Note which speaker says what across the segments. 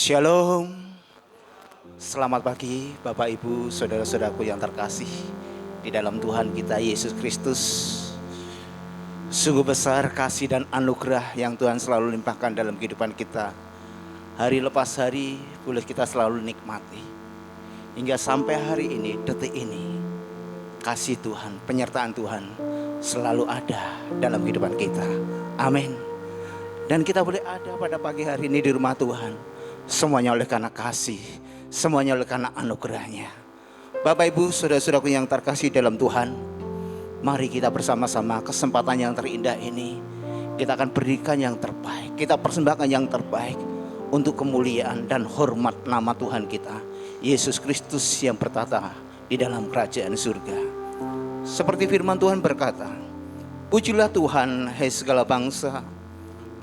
Speaker 1: Shalom, selamat pagi Bapak Ibu Saudara-saudaraku yang terkasih di dalam Tuhan kita Yesus Kristus. Sungguh besar kasih dan anugerah yang Tuhan selalu limpahkan dalam kehidupan kita. Hari lepas hari boleh kita selalu nikmati. Hingga sampai hari ini, detik ini, kasih Tuhan, penyertaan Tuhan selalu ada dalam kehidupan kita. Amin. Dan kita boleh ada pada pagi hari ini di rumah Tuhan. Semuanya oleh karena kasih, semuanya oleh karena anugerahnya. Bapak Ibu saudara-saudaraku yang terkasih dalam Tuhan, mari kita bersama-sama kesempatan yang terindah ini, kita akan berikan yang terbaik, kita persembahkan yang terbaik untuk kemuliaan dan hormat nama Tuhan kita Yesus Kristus yang bertata di dalam kerajaan surga. Seperti firman Tuhan berkata, pujilah Tuhan hai segala bangsa,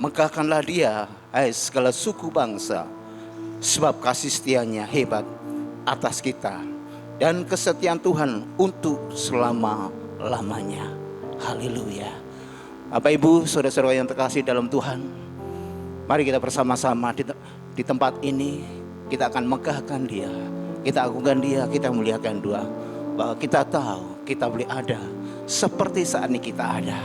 Speaker 1: megahkanlah Dia hai segala suku bangsa, sebab kasih setianya hebat atas kita dan kesetiaan Tuhan untuk selama-lamanya. Haleluya. Bapak Ibu saudara-saudara yang terkasih dalam Tuhan, mari kita bersama-sama di tempat ini, kita akan megahkan Dia, kita agungkan Dia, kita muliakan Dia, bahwa kita tahu kita boleh ada seperti saat ini kita ada,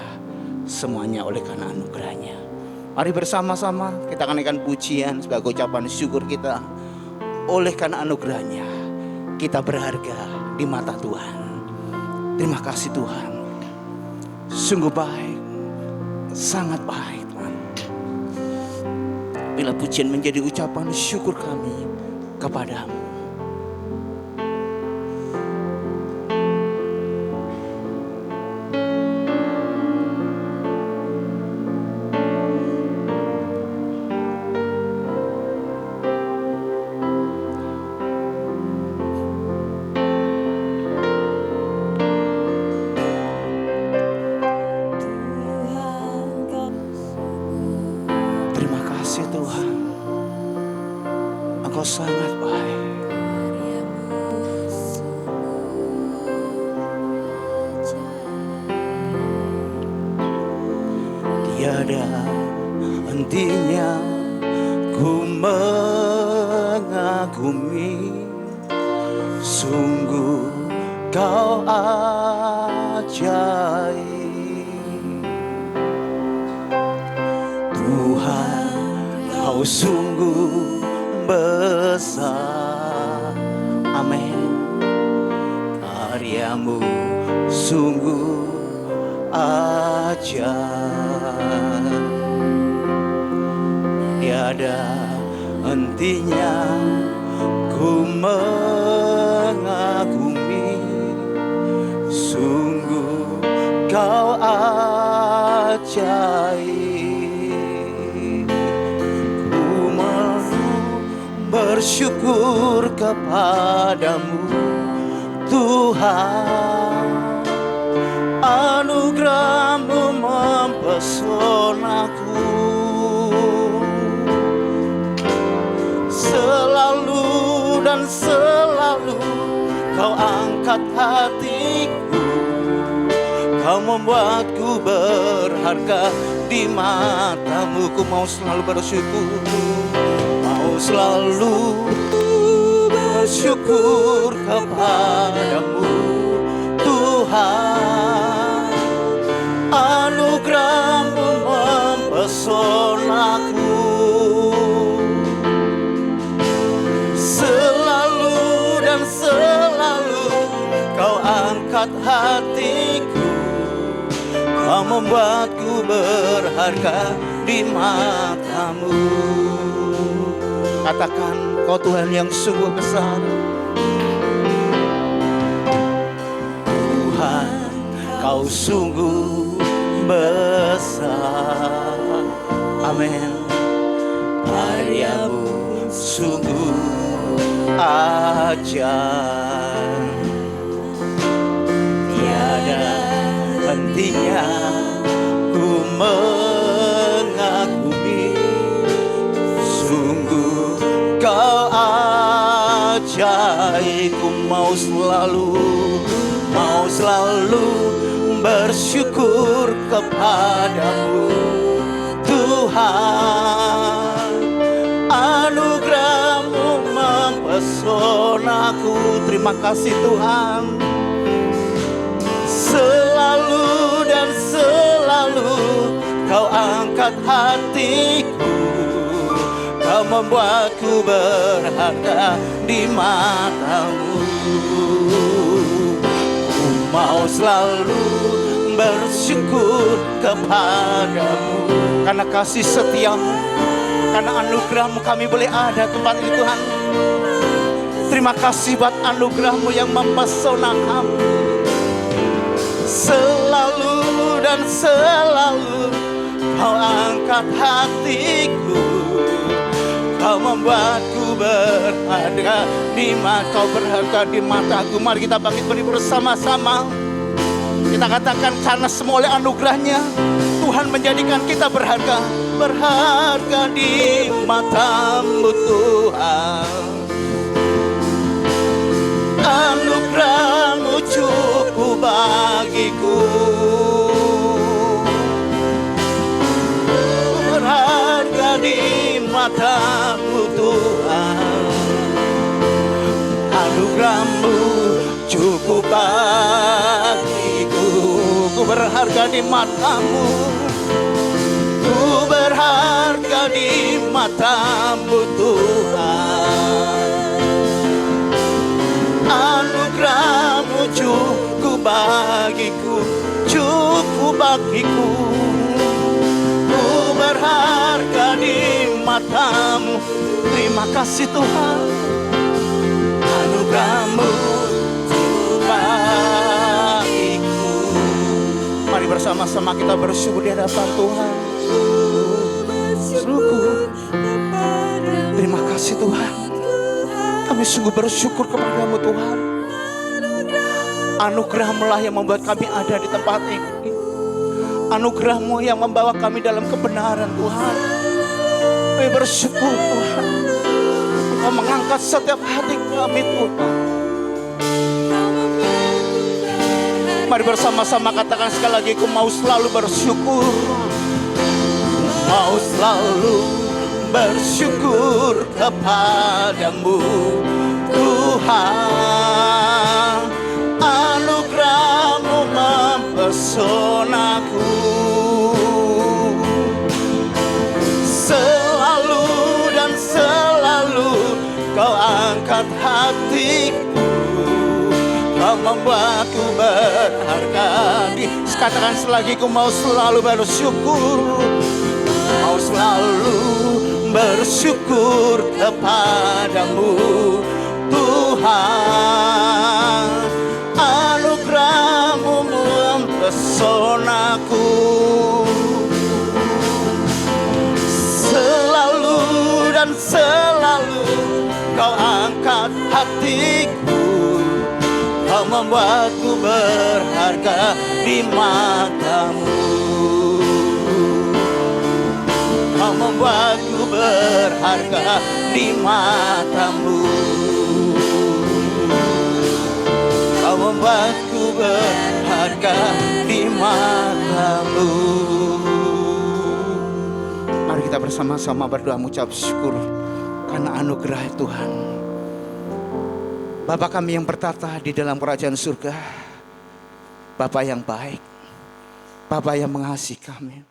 Speaker 1: semuanya oleh karena anugerahnya. Mari bersama-sama kita akan naikkan pujian sebagai ucapan syukur kita. Oleh karena anugerahnya kita berharga di mata Tuhan. Terima kasih Tuhan. Sungguh baik, sangat baik Tuhan. Bila pujian menjadi ucapan syukur kami kepadamu. Sangat baik. Tiada hentinya ku mengagumi, sungguh kau ajaib. Tuhan, kau sungguh besar, amin. Karyamu sungguh ajaib. Tiada hentinya ku mengagumi, sungguh kau ajaib. Bersyukur kepadamu Tuhan, anugerah-Mu mempesonaku. Selalu dan selalu kau angkat hatiku, kau membuatku berharga di mata-Mu. Ku mau selalu bersyukur, selalu bersyukur kepadamu Tuhan, anugerah-Mu mempesonaku. Selalu dan selalu kau angkat hatiku, kau membuatku berharga di mata-Mu. Katakan, kau Tuhan yang sungguh besar. Tuhan, kau sungguh besar. Amin. Karya-Mu sungguh ajaib. Tiada hentinya ku mengagumi, sungguh kau ajaib. Ku mau selalu bersyukur kepadamu Tuhan, anugerah aku. Terima kasih Tuhan. Selalu dan selalu Kau angkat hatiku. Kau membuatku berharga di mata-Mu. Ku mau selalu bersyukur kepadamu karena kasih setiamu, karena anugerahmu kami boleh ada tempat ini Tuhan. Terima kasih buat anugerahmu yang mempesona kami. Selalu dan selalu Kau angkat hatiku. Kau membuatku berharga di mata. Kau berharga di mataku. Mari kita bangkit berdiri bersama-sama. Kita katakan karena semua oleh anugerahnya Tuhan menjadikan kita berharga. Berharga di mata-Mu Tuhan. Anugerah-Mu cukup bagiku. Berharga di mata-Mu Tuhan. Anugerah-Mu cukup bagiku. Ku berharga di mata-Mu. Ku berharga di mata-Mu Tuhan. Anugerah-Mu cukup bagiku. Cukup bagiku. Ku berharga di mata-Mu. Terima kasih Tuhan. Anugerah-Mu cukup bagiku. Mari bersama-sama kita bersyukur di hadapan Tuhan. Syukur. Terima kasih Tuhan. Kami sungguh bersyukur kepada-Mu Tuhan. Anugerah-Mu lah yang membuat kami ada di tempat ini. Anugerah-Mu yang membawa kami dalam kebenaran Tuhan. Kami bersyukur Tuhan. Engkau mengangkat setiap hati kami Tuhan. Mari bersama-sama katakan sekali lagi. Ku mau selalu bersyukur. Mau selalu bersyukur kepada-Mu Tuhan. Anugerah-Mu mempesonaku. Selalu dan selalu Kau angkat hatiku. Kau membuatku berharga. Katakan selagi ku mau selalu bersyukur. Mau selalu bersyukur kepada-Mu Tuhan. Anugerah-Mu mempesonaku. Selalu dan selalu Kau angkat hatiku. Kau membuatku berharga di mata-Mu. Kau membuatku berharga di mata-Mu. Kau membuatku berharga di mata-Mu. Mari kita bersama-sama berdoa mengucap syukur karena anugerah Tuhan. Bapa kami yang bertata di dalam kerajaan surga, Bapa yang baik, Bapa yang mengasihi kami,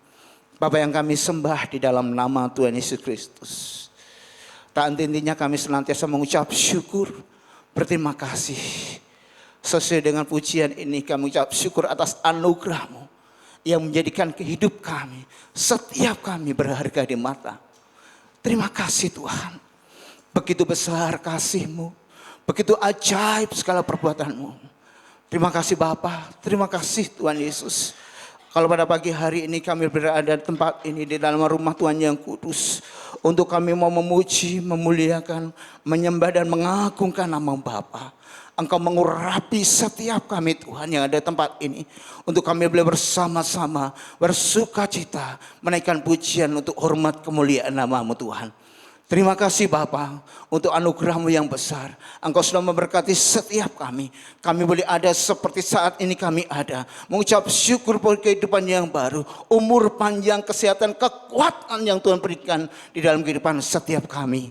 Speaker 1: Bapa yang kami sembah di dalam nama Tuhan Yesus Kristus. Tak henti-hentinya kami senantiasa mengucap syukur, berterima kasih. Sesuai dengan pujian ini kami ucap syukur atas anugerah-Mu yang menjadikan kehidup kami, setiap kami berharga di mata. Terima kasih Tuhan. Begitu besar kasih-Mu, begitu ajaib segala perbuatan-Mu. Terima kasih Bapa, terima kasih Tuhan Yesus. Kalau pada pagi hari ini kami berada di tempat ini di dalam rumah Tuhan yang kudus, untuk kami mau memuji, memuliakan, menyembah dan mengagungkan nama Bapa. Engkau mengurapi setiap kami Tuhan yang ada di tempat ini, untuk kami boleh bersama-sama bersuka cita menaikkan pujian untuk hormat kemuliaan nama-Mu Tuhan. Terima kasih Bapa untuk anugerah-Mu yang besar. Engkau sudah memberkati setiap kami. Kami boleh ada seperti saat ini kami ada. Mengucap syukur buat kehidupan yang baru. Umur panjang, kesehatan, kekuatan yang Tuhan berikan di dalam kehidupan setiap kami.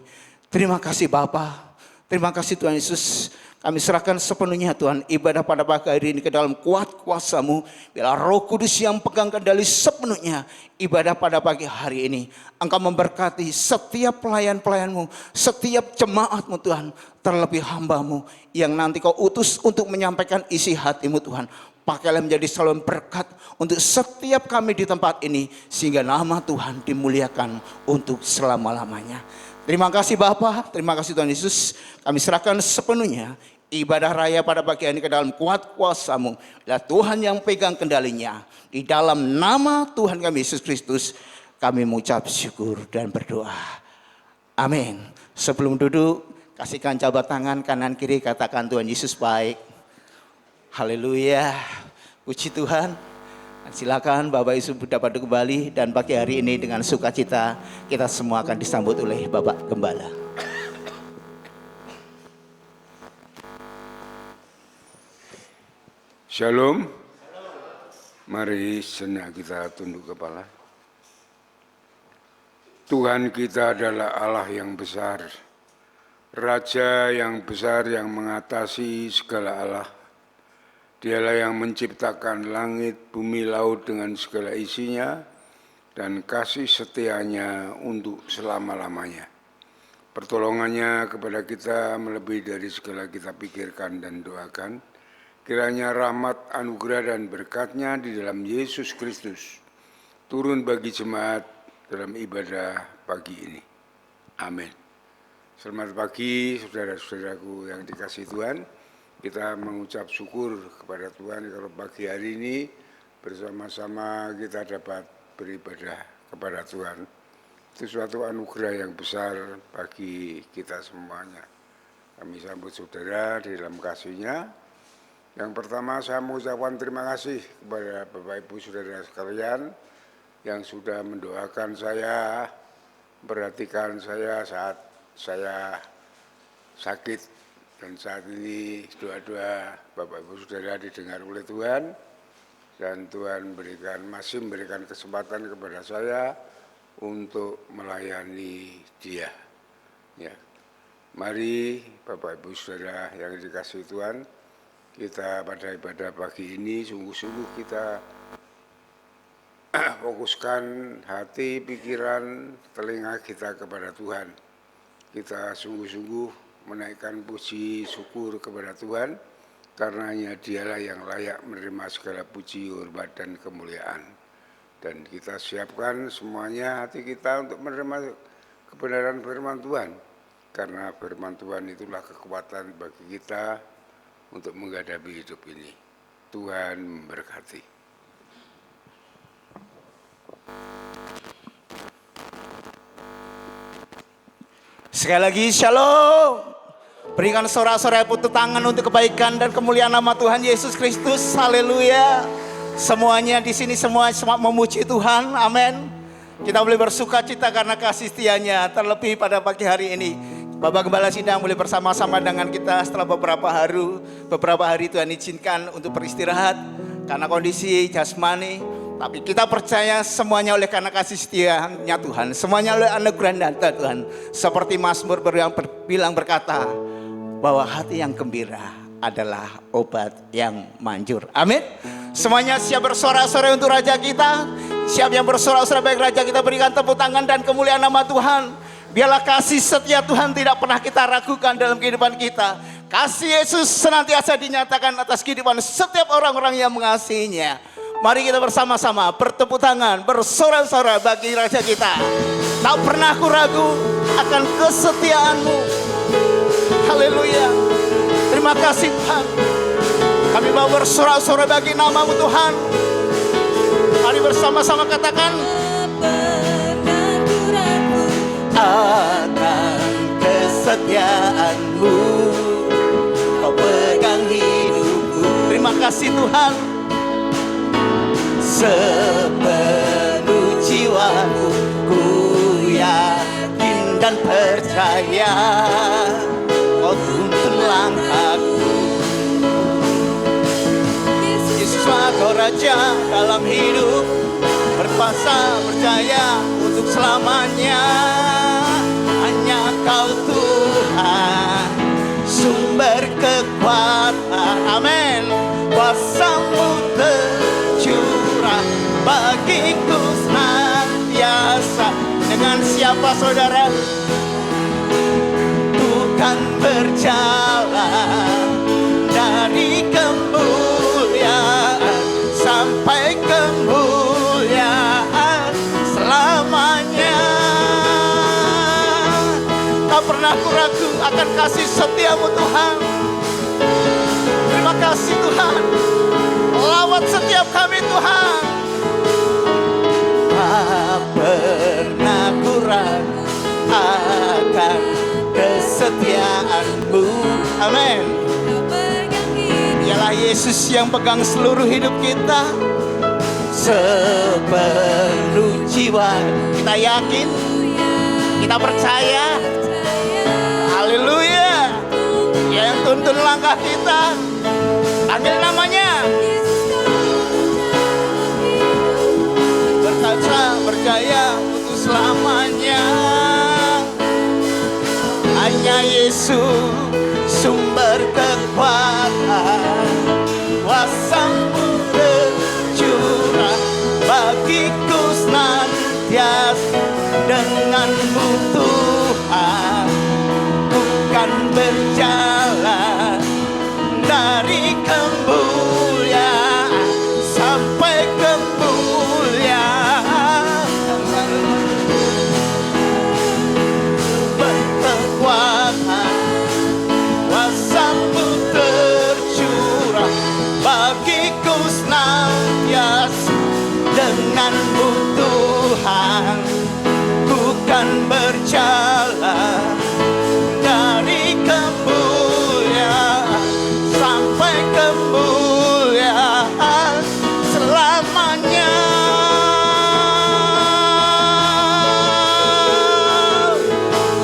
Speaker 1: Terima kasih Bapa. Terima kasih Tuhan Yesus. Kami serahkan sepenuhnya Tuhan ibadah pada pagi hari ini ke dalam kuat kuasa-Mu. Biar Roh Kudus yang pegang kendali sepenuhnya ibadah pada pagi hari ini. Engkau memberkati setiap pelayan-pelayan-Mu, setiap jemaat-Mu Tuhan. Terlebih hamba-Mu yang nanti Kau utus untuk menyampaikan isi hati-Mu Tuhan. Pakailah menjadi saluran berkat untuk setiap kami di tempat ini. Sehingga nama Tuhan dimuliakan untuk selama-lamanya. Terima kasih Bapa, terima kasih Tuhan Yesus. Kami serahkan sepenuhnya ibadah raya pada pagi ini ke dalam kuat kuasa-Mu. Bila Tuhan yang pegang kendalinya. Di dalam nama Tuhan kami Yesus Kristus, kami mengucap syukur dan berdoa. Amin. Sebelum duduk, kasihkan jabat tangan kanan kiri, katakan Tuhan Yesus baik. Haleluya. Puji Tuhan. Silakan Bapak Ibu dapat duduk kembali, dan pagi hari ini dengan sukacita kita semua akan disambut oleh Bapak Gembala.
Speaker 2: Shalom. Mari sejenak kita tunduk kepala. Tuhan kita adalah Allah yang besar, Raja yang besar yang mengatasi segala Allah. Dialah yang menciptakan langit, bumi, laut dengan segala isinya, dan kasih setianya untuk selama-lamanya. Pertolongannya kepada kita melebihi dari segala kita pikirkan dan doakan. Kiranya rahmat, anugerah, dan berkat-Nya di dalam Yesus Kristus turun bagi jemaat dalam ibadah pagi ini. Amin. Selamat pagi saudara-saudaraku yang dikasihi Tuhan. Kita mengucap syukur kepada Tuhan kalau pagi hari ini bersama-sama kita dapat beribadah kepada Tuhan. Itu suatu anugerah yang besar bagi kita semuanya. Kami sambut saudara di dalam kasih-Nya. Yang pertama saya mengucapkan terima kasih kepada Bapak Ibu saudara sekalian yang sudah mendoakan saya, memperhatikan saya saat saya sakit. Dan saat ini doa-doa Bapak Ibu Saudara didengar oleh Tuhan. Dan Tuhan masih memberikan kesempatan kepada saya untuk melayani Dia. Ya. Mari Bapak Ibu Saudara yang dikasihi Tuhan, kita pada ibadah pagi ini sungguh-sungguh kita fokuskan hati, pikiran, telinga kita kepada Tuhan. Kita sungguh-sungguh menaikkan puji syukur kepada Tuhan, karena hanya Dialah yang layak menerima segala puji, hormat, dan kemuliaan. Dan kita siapkan semuanya hati kita untuk menerima kebenaran firman Tuhan, karena firman Tuhan itulah kekuatan bagi kita untuk menghadapi hidup ini. Tuhan memberkati.
Speaker 1: Sekali lagi shalom. Berikan sorak-sorai tepuk tangan untuk kebaikan dan kemuliaan nama Tuhan Yesus Kristus. Haleluya. Semuanya di sini semua memuji Tuhan. Amin. Kita boleh bersuka cita karena kasih setia-Nya. Terlebih pada pagi hari ini Bapak Gembala Sidang boleh bersama-sama dengan kita setelah beberapa hari Tuhan izinkan untuk beristirahat karena kondisi jasmani. Tapi kita percaya semuanya oleh karena kasih setia-Nya Tuhan. Semuanya oleh anugerah dan Tuhan. Seperti Mazmur bilang berkata bahwa hati yang gembira adalah obat yang manjur. Amin. Semuanya siap bersorak-sorai untuk Raja kita. Siap yang bersorak-sorai baik Raja kita, berikan tepuk tangan dan kemuliaan nama Tuhan. Biarlah kasih setia Tuhan tidak pernah kita ragukan dalam kehidupan kita. Kasih Yesus senantiasa dinyatakan atas kehidupan setiap orang-orang yang mengasihinya. Mari kita bersama-sama bertepuk tangan, bersorak-sorai bagi Raja kita. Tak pernah aku ragu akan kesetiaan-Mu. Haleluya. Terima kasih Tuhan. Kami mau bersorak-sorai bagi nama-Mu Tuhan. Mari bersama-sama katakan, akan kesetiaan-Mu Kau pegang hidupku. Terima kasih Tuhan. Sepenuh jiwaku ku yakin dan percaya Kau tuntun langkahku. Yesus Kau Raja dalam hidup, berkuasa percaya untuk selamanya. Hanya Kau Tuhan, sumber kekuatan Amin. Kuasa-Mu tercurah bagiku senantiasa. Dengan siapa saudara? Bukan berjalan dari kemuliaan sampai kemuliaan selamanya. Tak pernah ku ragu akan kasih setia-Mu Tuhan. Terima kasih Tuhan. Lawat setiap kami Tuhan. Tak pernah ku ragu akan kesetiaan-Mu. Amin. Dialah Yesus yang pegang seluruh hidup kita. Sepenuh jiwa kita yakin, kita percaya. Haleluya. Dia yang tuntun langkah kita. Panggil namanya. Berkata berjaya untuk selamanya. Hanya Yesus sumber kekuatan. Kuasa-Mu tercurah bagiku senantiasa. Dengan-Mu Tuhan bukan berjalan dari kemuliaan sampai kemuliaan. Berkekuatan, kuasa-Mu tercurah bagiku senantiasa. Dengan-Mu Tuhan bukan berjalan dari kemuliaan sampai kemuliaan selamanya.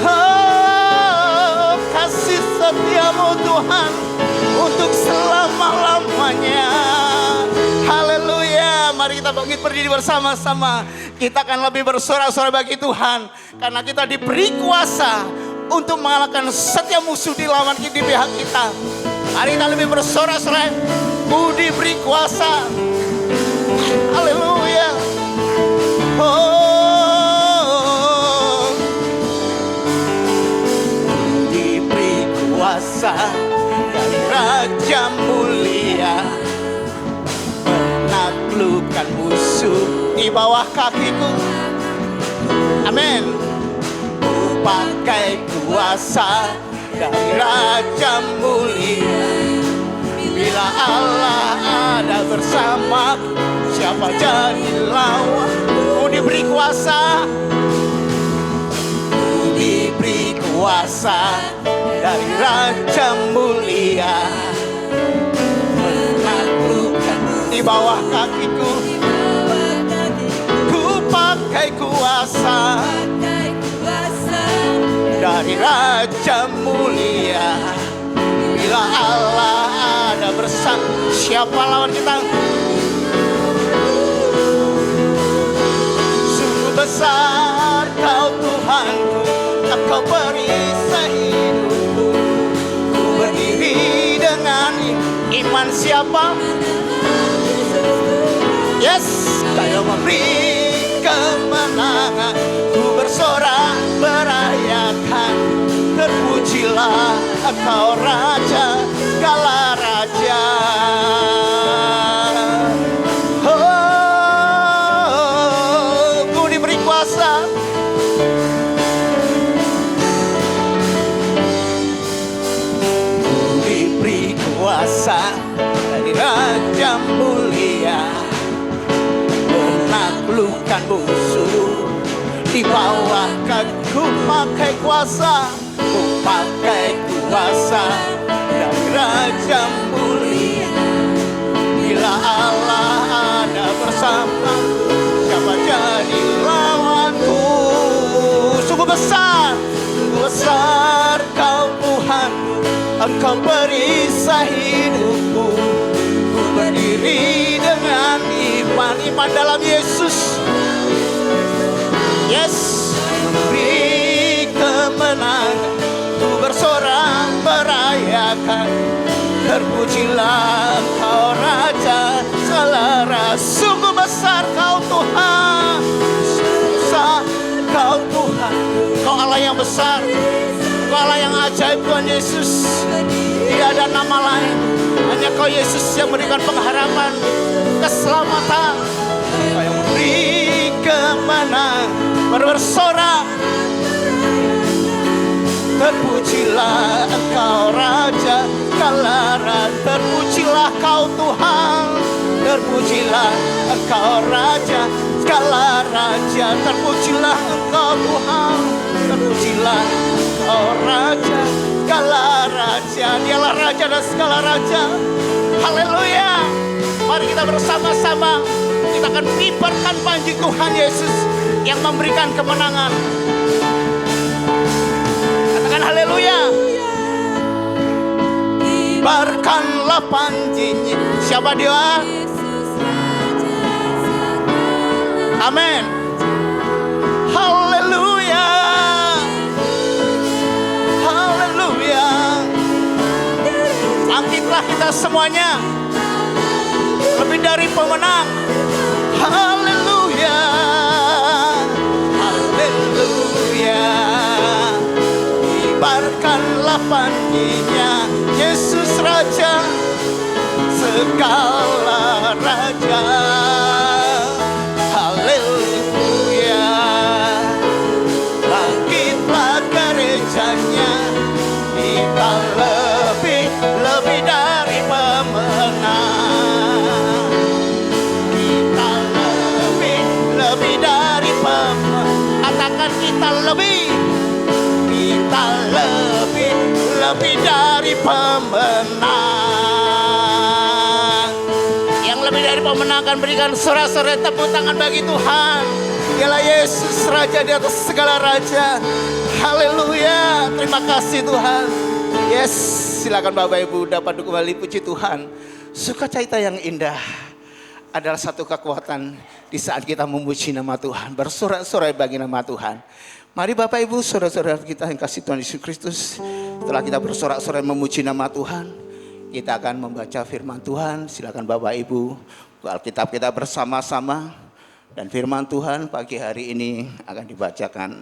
Speaker 1: Oh, kasih setia-Mu Tuhan untuk selama-lamanya. Haleluya. Mari kita bangkit berdiri bersama-sama. Kita akan lebih bersorak-sorai bagi Tuhan, karena kita diberi kuasa untuk mengalahkan setiap musuh di lawan di pihak kita. Mari kita lebih bersorak-sorai. Ku diberi kuasa. Haleluya. Oh, diberi kuasa dari Raja mulia, menaklukkan musuh di bawah kakiku. Amin. Ku pakai kuasa dari Raja mulia. Bila Allah ada bersama, siapa jadi lawan? Ku diberi kuasa. Ku diberi kuasa dari Raja mulia, menaklukkan di bawah kakiku. Pakai kuasa dari Raja mulia. Bila Allah ada bersama, siapa lawan kita? Sungguh besar Kau Tuhanku, Engkau perisai hidupku. Ku berdiri dengan iman siapa? Yes, Kau memberi kemenangan. Ku bersorak merayakan, terpujilah Engkau Raja segala raja. Oh, ku diberi kuasa. Ku diberi kuasa dari Raja mulia, menaklukkan musuh di bawah kakiku. Pakai kuasa, ku pakai kuasa dari Raja mulia. Bila Allah ada bersama, siapa jadi lawanku? Sungguh besar Kau Tuhan, Engkau perisai hidupku. Ku berdiri dengan iman dalam Yesus. Yes, memberi kemenangan. Ku bersorak merayakan, Terpujilah Engkau Raja segala raja. Sungguh besar Kau Tuhan, besar Kau Tuhan. Kau Allah yang besar, Kau Allah yang ajaib Tuhan Yesus. Tidak ada nama lain, hanya Kau Yesus yang memberikan pengharapan, keselamatan. Kau yang memberi kemenangan. Bersorak, terpujilah Engkau Raja Kalara, terpujilah Kau Tuhan, terpujilah Engkau Raja segala raja, terpujilah Engkau Tuhan, terpujilah Engkau Raja segala raja. Dialah Raja dan segala raja. Haleluya. Mari kita bersama-sama, kita akan kibarkan panji Tuhan Yesus yang memberikan kemenangan. Katakan haleluya. Kibarkanlah panjinya. Siapa dia? Amin. Haleluya. Haleluya. Bangkitlah kita semuanya, lebih dari pemenang. Haleluya. Haleluya. Kibarkanlah panjinya, Yesus Raja segala raja. Haleluya. Bangkitlah gerejanya, kita lebih dari pemenang. Kita lebih dari pemenang. Katakan kita lebih dari pemenang. Yang lebih dari pemenang akan berikan sorak-sorai tepuk tangan bagi Tuhan. Dialah Yesus Raja di atas segala raja. Haleluya. Terima kasih Tuhan. Yes, silakan Bapak Ibu dapat kembali puji Tuhan. Sukacita yang indah adalah satu kekuatan di saat kita memuji nama Tuhan, bersorak-sorai bagi nama Tuhan. Mari Bapak Ibu, saudara-saudara kita yang kasih Tuhan Yesus Kristus, setelah kita bersorak-sorai memuji nama Tuhan, kita akan membaca firman Tuhan. Silakan Bapak Ibu, Alkitab kita bersama-sama. Dan firman Tuhan pagi hari ini akan dibacakan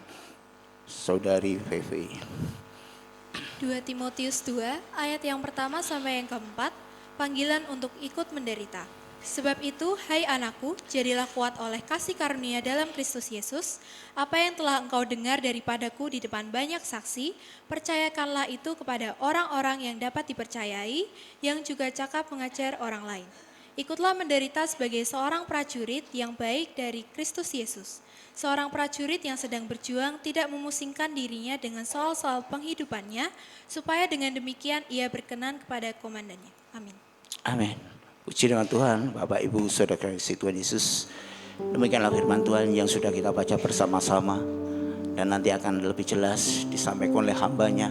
Speaker 1: Saudari Fevi.
Speaker 3: 2 Timotius 2 ayat yang pertama sampai yang keempat, panggilan untuk ikut menderita. Sebab itu, hai anakku, jadilah kuat oleh kasih karunia dalam Kristus Yesus. Apa yang telah engkau dengar daripadaku di depan banyak saksi, percayakanlah itu kepada orang-orang yang dapat dipercayai, yang juga cakap mengajar orang lain. Ikutlah menderita sebagai seorang prajurit yang baik dari Kristus Yesus. Seorang prajurit yang sedang berjuang tidak memusingkan dirinya dengan soal-soal penghidupannya, supaya dengan demikian ia berkenan kepada komandannya. Amin.
Speaker 1: Amin. Puji dengan Tuhan, Bapak Ibu Saudara kasih Tuhan Yesus. Demikianlah firman Tuhan yang sudah kita baca bersama-sama. Dan nanti akan lebih jelas disampaikan oleh hambanya.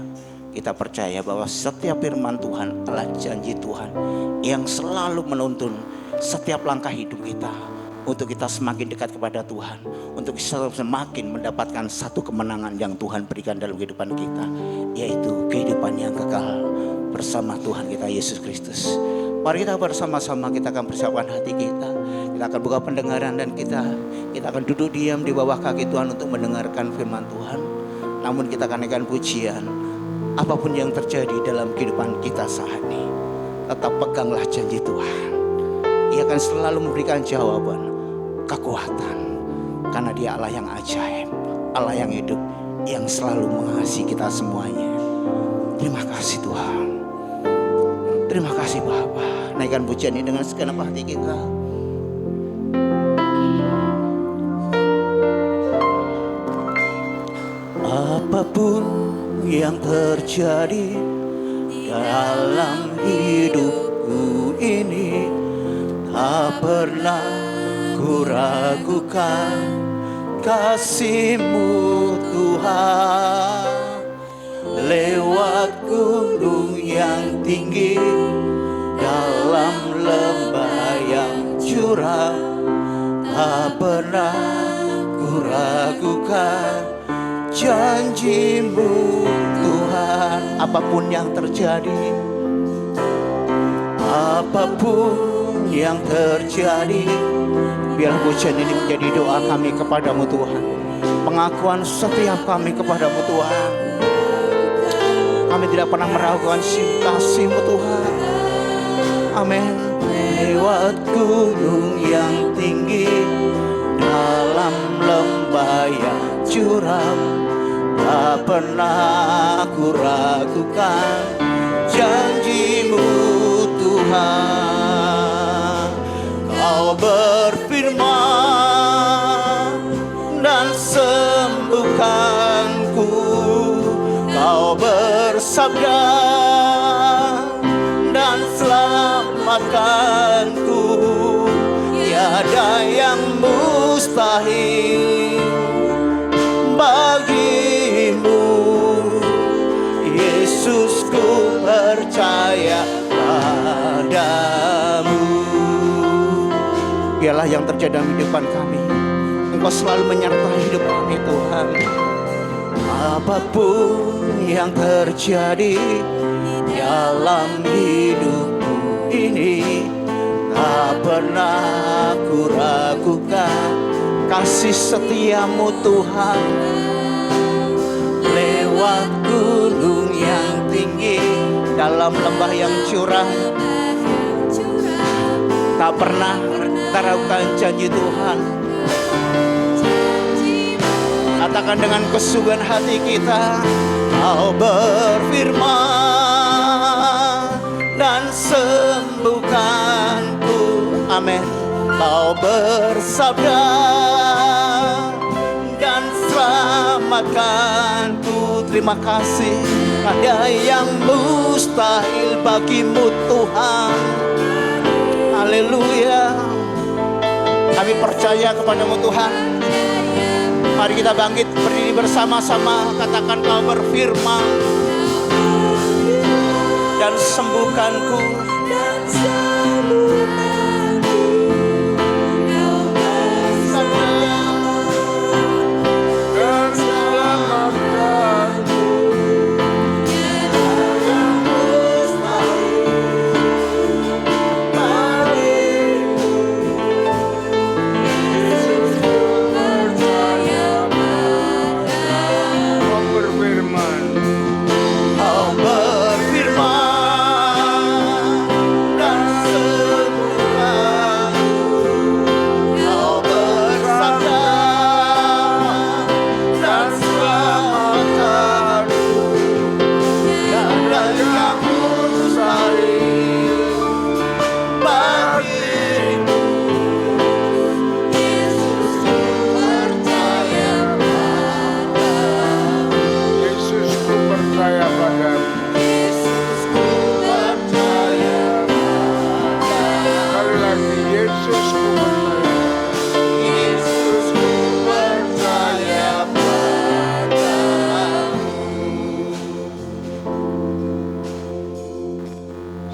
Speaker 1: Kita percaya bahwa setiap firman Tuhan adalah janji Tuhan yang selalu menuntun setiap langkah hidup kita. Untuk kita semakin dekat kepada Tuhan. Untuk kita semakin mendapatkan satu kemenangan yang Tuhan berikan dalam kehidupan kita. Yaitu kehidupan yang kekal bersama Tuhan kita Yesus Kristus. Mari kita bersama-sama, kita akan persiapkan hati kita. Kita akan buka pendengaran dan kita akan duduk diam di bawah kaki Tuhan untuk mendengarkan firman Tuhan. Namun kita akan naikkan pujian. Apapun yang terjadi dalam kehidupan kita saat ini, tetap peganglah janji Tuhan. Ia akan selalu memberikan jawaban, kekuatan. Karena Dia Allah yang ajaib, Allah yang hidup, yang selalu mengasihi kita semuanya. Terima kasih Tuhan. Terima kasih Bapa. Naikkan pujian ini dengan segenap hati kita. Apapun yang terjadi dalam hidupku ini, tak pernah ku ragukan kasih-Mu Tuhan. Lewat gunung yang tinggi, dalam lembah yang curam, tak pernah ku ragukan janji-Mu Tuhan. Apapun yang terjadi apapun yang terjadi. Biar pujian ini menjadi doa kami kepadamu Tuhan, pengakuan setiap kami kepadamu Tuhan. Kami tidak pernah meragukan kasih-mu Tuhan. Amin. Lewat gunung yang tinggi, dalam lembah yang curam, tak pernah aku ragukan janji-Mu Tuhan. Kau berfirman dan sembuhkanku, Kau bersabda dan selamatkanku. Tiada yang mustahil bagimu, Yesus, ku percaya padamu. Biarlah yang terjadi dalam kehidupan kami, Engkau selalu menyertai hidup kami Tuhan. Apapun yang terjadi dalam hidupku ini, tak pernah aku ragukan kasih setia-Mu Tuhan. Lewat gunung yang tinggi, dalam lembah yang curam, tak pernah ragukan janji Tuhan. Katakan dengan kesungguhan hati kita, Kau berfirman dan sembuhkanku. Amin. Kau bersabda dan selamatkanku. Terima kasih. Ada yang mustahil bagimu Tuhan. Haleluya. Kami percaya kepadamu Tuhan. Mari kita bangkit berdiri bersama-sama. Katakan, Kau berfirman dan sembuhkanku.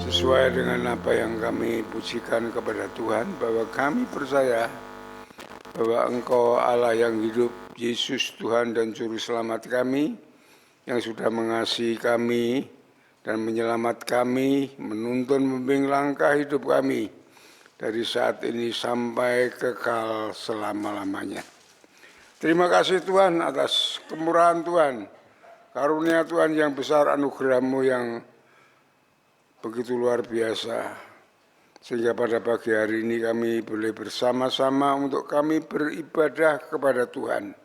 Speaker 2: Sesuai dengan apa yang kami pujikan kepada Tuhan, bahwa kami percaya bahwa Engkau Allah yang hidup, Yesus Tuhan dan Juru Selamat kami, yang sudah mengasihi kami dan menyelamat kami, menuntun membimbing langkah hidup kami dari saat ini sampai kekal selama-lamanya. Terima kasih Tuhan atas kemurahan Tuhan, karunia Tuhan yang besar, anugerah-Mu yang begitu luar biasa, sehingga pada pagi hari ini kami boleh bersama-sama untuk kami beribadah kepada Tuhan.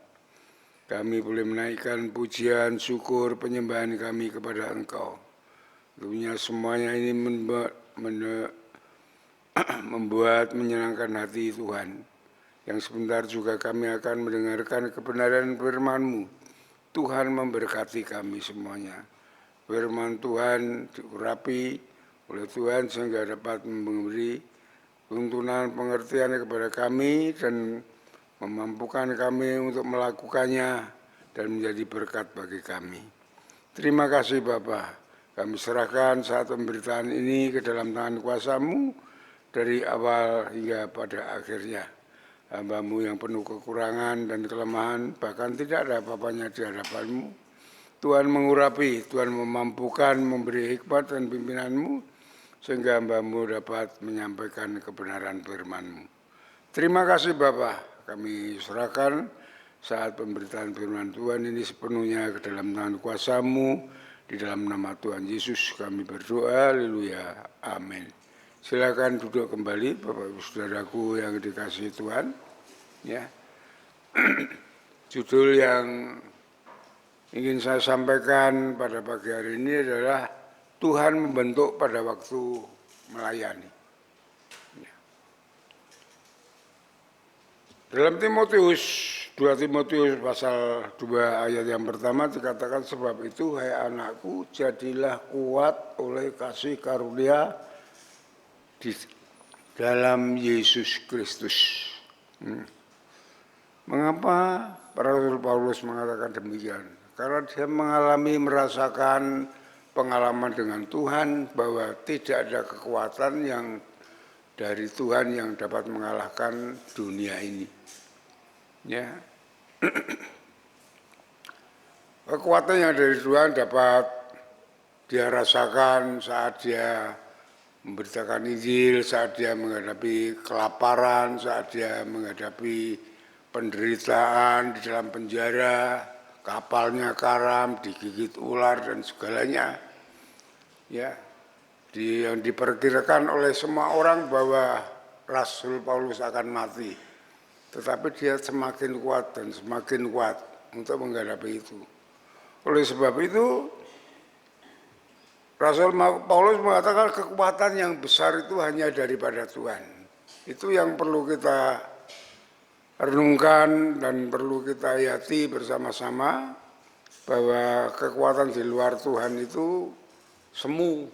Speaker 2: Kami boleh menaikkan pujian, syukur, penyembahan kami kepada Engkau. Tentunya semuanya ini membuat menyenangkan hati Tuhan. Yang sebentar juga kami akan mendengarkan kebenaran firman-Mu. Tuhan memberkati kami semuanya. Firman Tuhan diurapi oleh Tuhan sehingga dapat memberi tuntunan pengertian kepada kami dan memampukan kami untuk melakukannya dan menjadi berkat bagi kami. Terima kasih Bapa. Kami serahkan saat pemberitaan ini ke dalam tangan kuasa-Mu dari awal hingga pada akhirnya. Hamba-Mu yang penuh kekurangan dan kelemahan, bahkan tidak ada apa-apanya di hadapan-Mu. Tuhan mengurapi, Tuhan memampukan, memberi hikmat dan pimpinan-Mu, sehingga hamba-Mu dapat menyampaikan kebenaran firman-Mu. Terima kasih Bapa, kami serahkan saat pemberitaan firman Tuhan ini sepenuhnya ke dalam tangan kuasa-Mu. Di dalam nama Tuhan Yesus kami berdoa, haleluya, amin. Silakan duduk kembali Bapak Ibu Saudaraku yang dikasihi Tuhan. Ya. Judul yang ingin saya sampaikan pada pagi hari ini adalah Tuhan membentuk pada waktu melayani. Ya. Dalam Timotius, 2 Timotius pasal 2 ayat yang pertama dikatakan, sebab itu hai anakku jadilah kuat oleh kasih karunia di dalam Yesus Kristus. Mengapa Rasul Paulus mengatakan demikian? Karena dia merasakan pengalaman dengan Tuhan bahwa tidak ada kekuatan yang dari Tuhan yang dapat mengalahkan dunia ini. Ya. Kekuatan yang dari Tuhan dapat dia rasakan saat dia memberitakan Injil, saat dia menghadapi kelaparan, saat dia menghadapi penderitaan di dalam penjara, kapalnya karam, digigit ular dan segalanya. Ya, yang diperkirakan oleh semua orang bahwa Rasul Paulus akan mati. Tetapi dia semakin kuat dan semakin kuat untuk menghadapi itu. Oleh sebab itu, Rasul Paulus mengatakan kekuatan yang besar itu hanya daripada Tuhan. Itu yang perlu kita renungkan dan perlu kita hayati bersama-sama, bahwa kekuatan di luar Tuhan itu semu.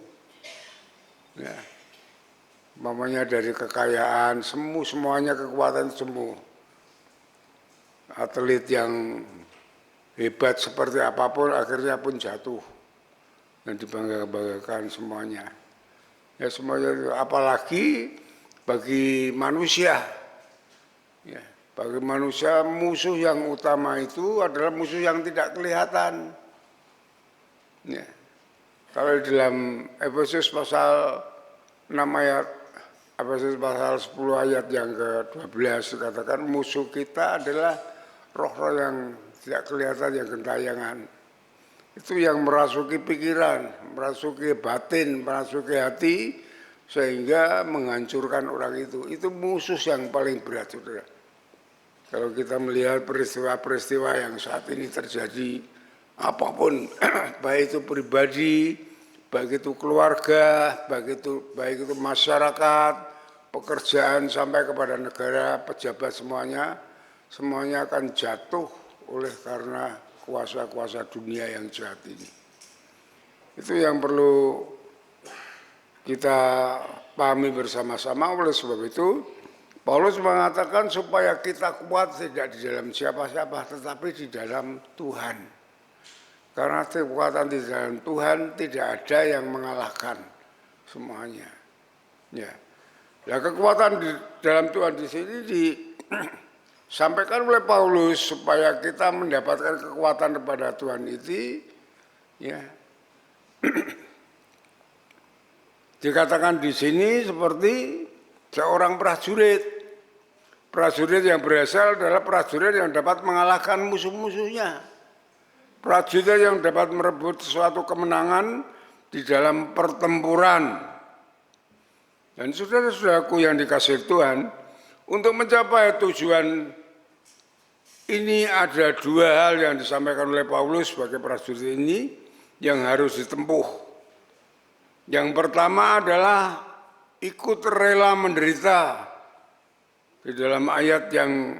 Speaker 2: Ya. Mamanya dari kekayaan, semuanya kekuatan semu. Atlet yang hebat seperti apapun akhirnya pun jatuh dan dibangga-banggakan semuanya. Ya semuanya itu, apalagi bagi manusia. Ya, bagi manusia musuh yang utama itu adalah musuh yang tidak kelihatan. Ya. Kalau dalam Efesus pasal 6 ayat, Efesus pasal 10 ayat yang ke-12 dikatakan musuh kita adalah roh-roh yang tidak kelihatan, yang gentayangan. Itu yang merasuki pikiran, merasuki batin, merasuki hati, sehingga menghancurkan orang itu. Itu musuh yang paling berat, saudara. Kalau kita melihat peristiwa-peristiwa yang saat ini terjadi, apapun, baik itu pribadi, baik itu keluarga, baik itu masyarakat, pekerjaan sampai kepada negara, pejabat semuanya akan jatuh oleh karena kuasa-kuasa dunia yang jahat ini. Itu yang perlu kita pahami bersama-sama. Oleh sebab itu, Paulus mengatakan supaya kita kuat tidak di dalam siapa-siapa, tetapi di dalam Tuhan. Karena kekuatan di dalam Tuhan tidak ada yang mengalahkan semuanya. Ya. Nah, kekuatan di dalam Tuhan di sini disampaikan oleh Paulus supaya kita mendapatkan kekuatan kepada Tuhan itu, ya. Dikatakan di sini seperti seorang prajurit. Prajurit yang berasal adalah prajurit yang dapat mengalahkan musuh-musuhnya. Prajurit yang dapat merebut suatu kemenangan di dalam pertempuran. Dan saudara-saudaraku yang dikasihi Tuhan, untuk mencapai tujuan ini ada dua hal yang disampaikan oleh Paulus sebagai prajurit ini yang harus ditempuh. Yang pertama adalah ikut rela menderita. Di dalam ayat yang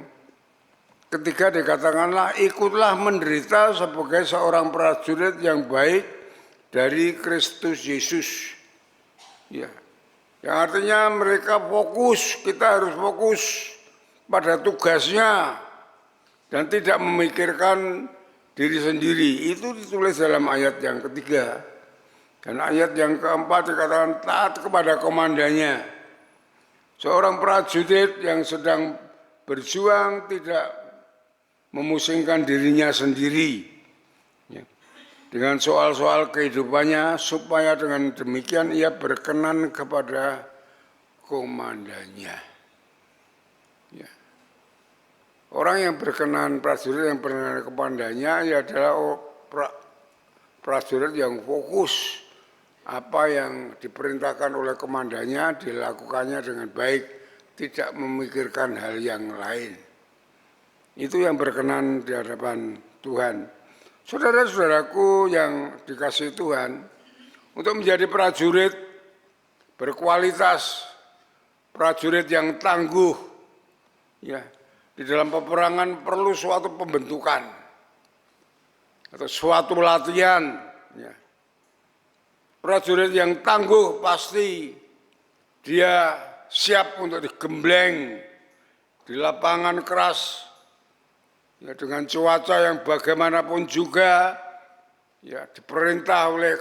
Speaker 2: ketiga dikatakanlah ikutlah menderita sebagai seorang prajurit yang baik dari Kristus Yesus. Ya. Yang artinya mereka fokus, kita harus fokus pada tugasnya dan tidak memikirkan diri sendiri. Itu ditulis dalam ayat yang ketiga. Dan ayat yang keempat dikatakan taat kepada komandannya. Seorang prajurit yang sedang berjuang tidak memusingkan dirinya sendiri. Ya. dengan soal-soal kehidupannya, supaya dengan demikian ia berkenan kepada komandannya. Ya. Orang yang berkenan, prajurit yang berkenan kepadanya, ia adalah prajurit yang fokus. Apa yang diperintahkan oleh komandannya dilakukannya dengan baik, tidak memikirkan hal yang lain. Itu yang berkenan di hadapan Tuhan. Saudara-saudaraku yang dikasihi Tuhan, untuk menjadi prajurit berkualitas, prajurit yang tangguh, ya, di dalam peperangan perlu suatu pembentukan atau suatu latihan. Ya. Prajurit yang tangguh pasti dia siap untuk digembleng di lapangan keras, ya, dengan cuaca yang bagaimanapun juga, ya, diperintah oleh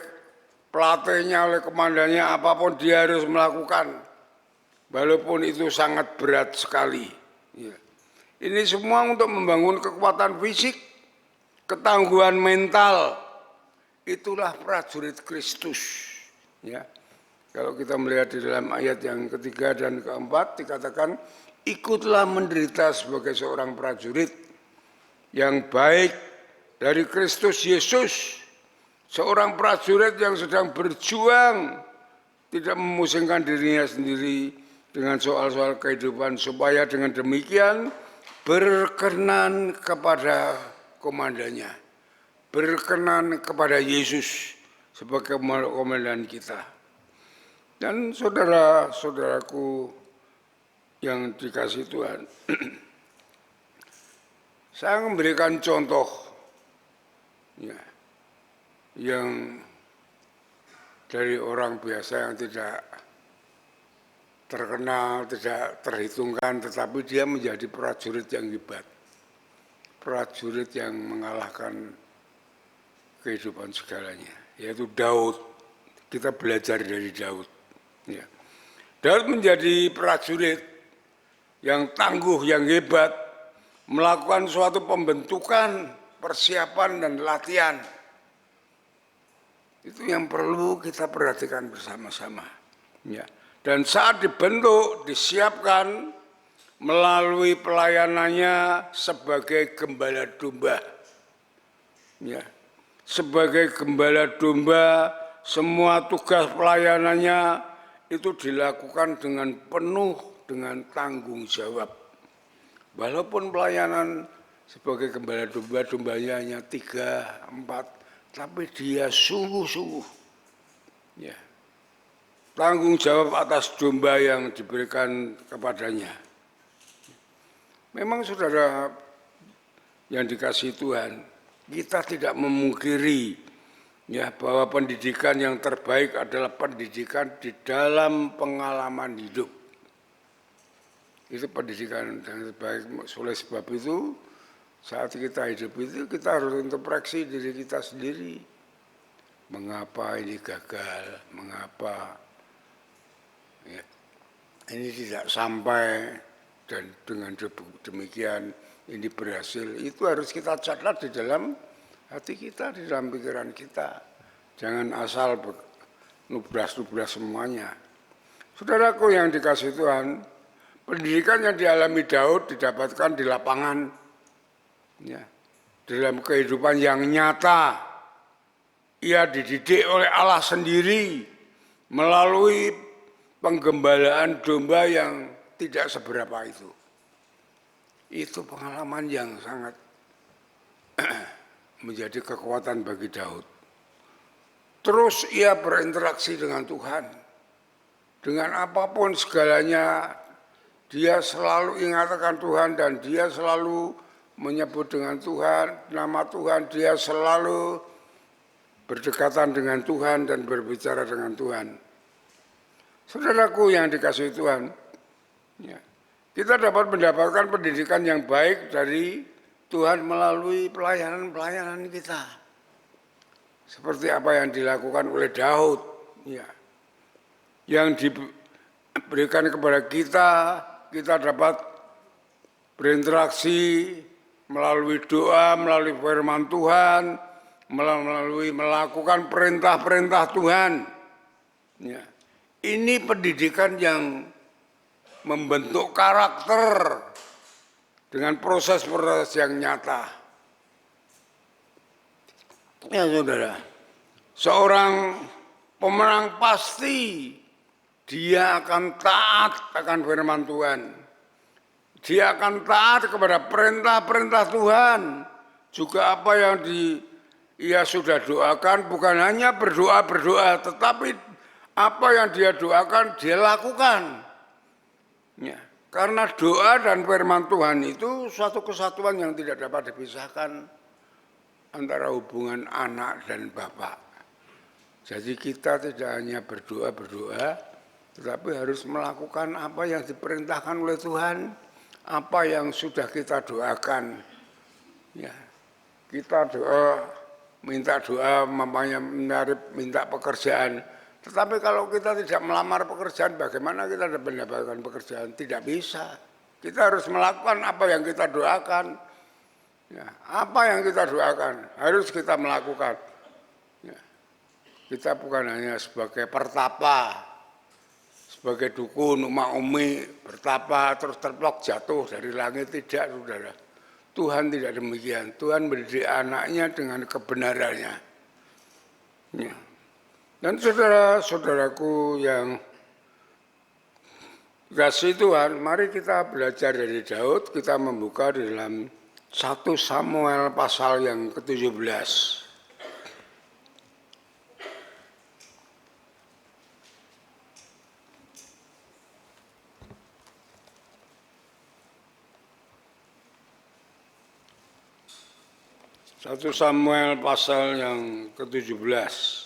Speaker 2: pelatihnya, oleh komandannya, apapun dia harus melakukan, walaupun itu sangat berat sekali. Ya. Ini semua untuk membangun kekuatan fisik, ketangguhan mental. Itulah prajurit Kristus. Ya. Kalau kita melihat di dalam ayat yang ketiga dan keempat dikatakan, ikutlah menderita sebagai seorang prajurit yang baik dari Kristus Yesus. Seorang prajurit yang sedang berjuang, tidak memusingkan dirinya sendiri dengan soal-soal kehidupan, supaya dengan demikian berkenan kepada komandannya, berkenan kepada Yesus sebagai komandan kita. Dan saudara-saudaraku yang dikasihi Tuhan, saya memberikan contoh, ya, yang dari orang biasa yang tidak terkenal, tidak terhitungkan, tetapi dia menjadi prajurit yang hebat, prajurit yang mengalahkan kehidupan segalanya, yaitu Daud. Kita belajar dari Daud. Ya. Daud menjadi prajurit yang tangguh, yang hebat, melakukan suatu pembentukan, persiapan dan latihan. Itu yang perlu kita perhatikan bersama-sama. Ya. Dan saat dibentuk, disiapkan melalui pelayanannya sebagai gembala domba. Ya. Sebagai gembala domba, semua tugas pelayanannya itu dilakukan dengan penuh, dengan tanggung jawab. Walaupun pelayanan sebagai gembala domba, dombanya hanya 3, 4, tapi dia sungguh-sungguh, ya, tanggung jawab atas domba yang diberikan kepadanya. Memang saudara yang dikasihi Tuhan, kita tidak memungkiri, ya, bahwa pendidikan yang terbaik adalah pendidikan di dalam pengalaman hidup. Itu pendidikan yang terbaik. Oleh sebab itu, saat kita hidup itu kita harus introspeksi diri kita sendiri. Mengapa ini gagal? Mengapa, ya, ini tidak sampai, dan dengan demikian ini berhasil. Itu harus kita catat di dalam hati kita, di dalam pikiran kita. Jangan asal nubras-nubras semuanya. Saudaraku yang dikasihi Tuhan, pendidikan yang dialami Daud didapatkan di lapangan, ya, dalam kehidupan yang nyata. Ia dididik oleh Allah sendiri melalui penggembalaan domba yang tidak seberapa itu. Itu pengalaman yang sangat menjadi kekuatan bagi Daud. Terus ia berinteraksi dengan Tuhan. Dengan apapun segalanya, dia selalu ingatkan Tuhan dan dia selalu menyebut dengan Tuhan, nama Tuhan, dia selalu berdekatan dengan Tuhan dan berbicara dengan Tuhan. Saudaraku yang dikasihi Tuhan, ya, kita dapat mendapatkan pendidikan yang baik dari Tuhan melalui pelayanan-pelayanan kita. Seperti apa yang dilakukan oleh Daud, ya, yang diberikan kepada kita, kita dapat berinteraksi melalui doa, melalui firman Tuhan, melalui melakukan perintah-perintah Tuhan. Ya. Ini pendidikan yang membentuk karakter dengan proses-proses yang nyata. Ya saudara, seorang pemenang pasti dia akan taat akan firman Tuhan. Dia akan taat kepada perintah-perintah Tuhan. Juga apa yang ia sudah doakan, bukan hanya berdoa-berdoa, tetapi apa yang dia doakan, dia lakukan. Ya, karena doa dan firman Tuhan itu suatu kesatuan yang tidak dapat dipisahkan antara hubungan anak dan bapak. Jadi kita tidak hanya berdoa-berdoa, tetapi harus melakukan apa yang diperintahkan oleh Tuhan, apa yang sudah kita doakan. Ya, kita minta doa, mamanya minta pekerjaan. Tetapi kalau kita tidak melamar pekerjaan, bagaimana kita dapat mendapatkan pekerjaan? Tidak bisa. Kita harus melakukan apa yang kita doakan. Ya, apa yang kita doakan harus kita melakukan. Ya, kita bukan hanya sebagai pertapa, sebagai dukun, umi bertapa terus terplok jatuh dari langit, tidak, saudara. Tuhan tidak demikian. Tuhan mendidik anaknya dengan kebenarannya. Ya. Dan saudara-saudaraku yang kasih Tuhan, mari kita belajar dari Daud. Kita membuka di dalam 1 Samuel pasal yang ke-17. Satu Samuel pasal yang ke-17.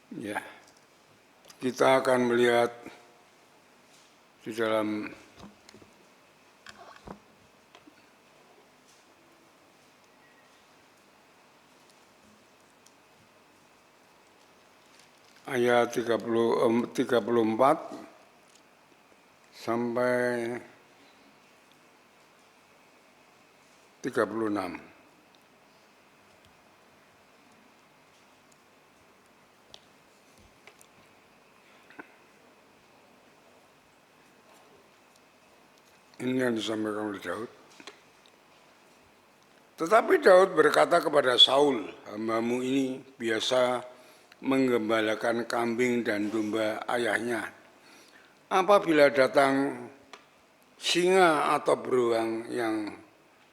Speaker 2: Ya, kita akan melihat di dalam ayat 34 sampai 36. Ini yang disampaikan oleh Daud. Tetapi Daud berkata kepada Saul, hambamu ini biasa menggembalakan kambing dan domba ayahnya. Apabila datang singa atau beruang yang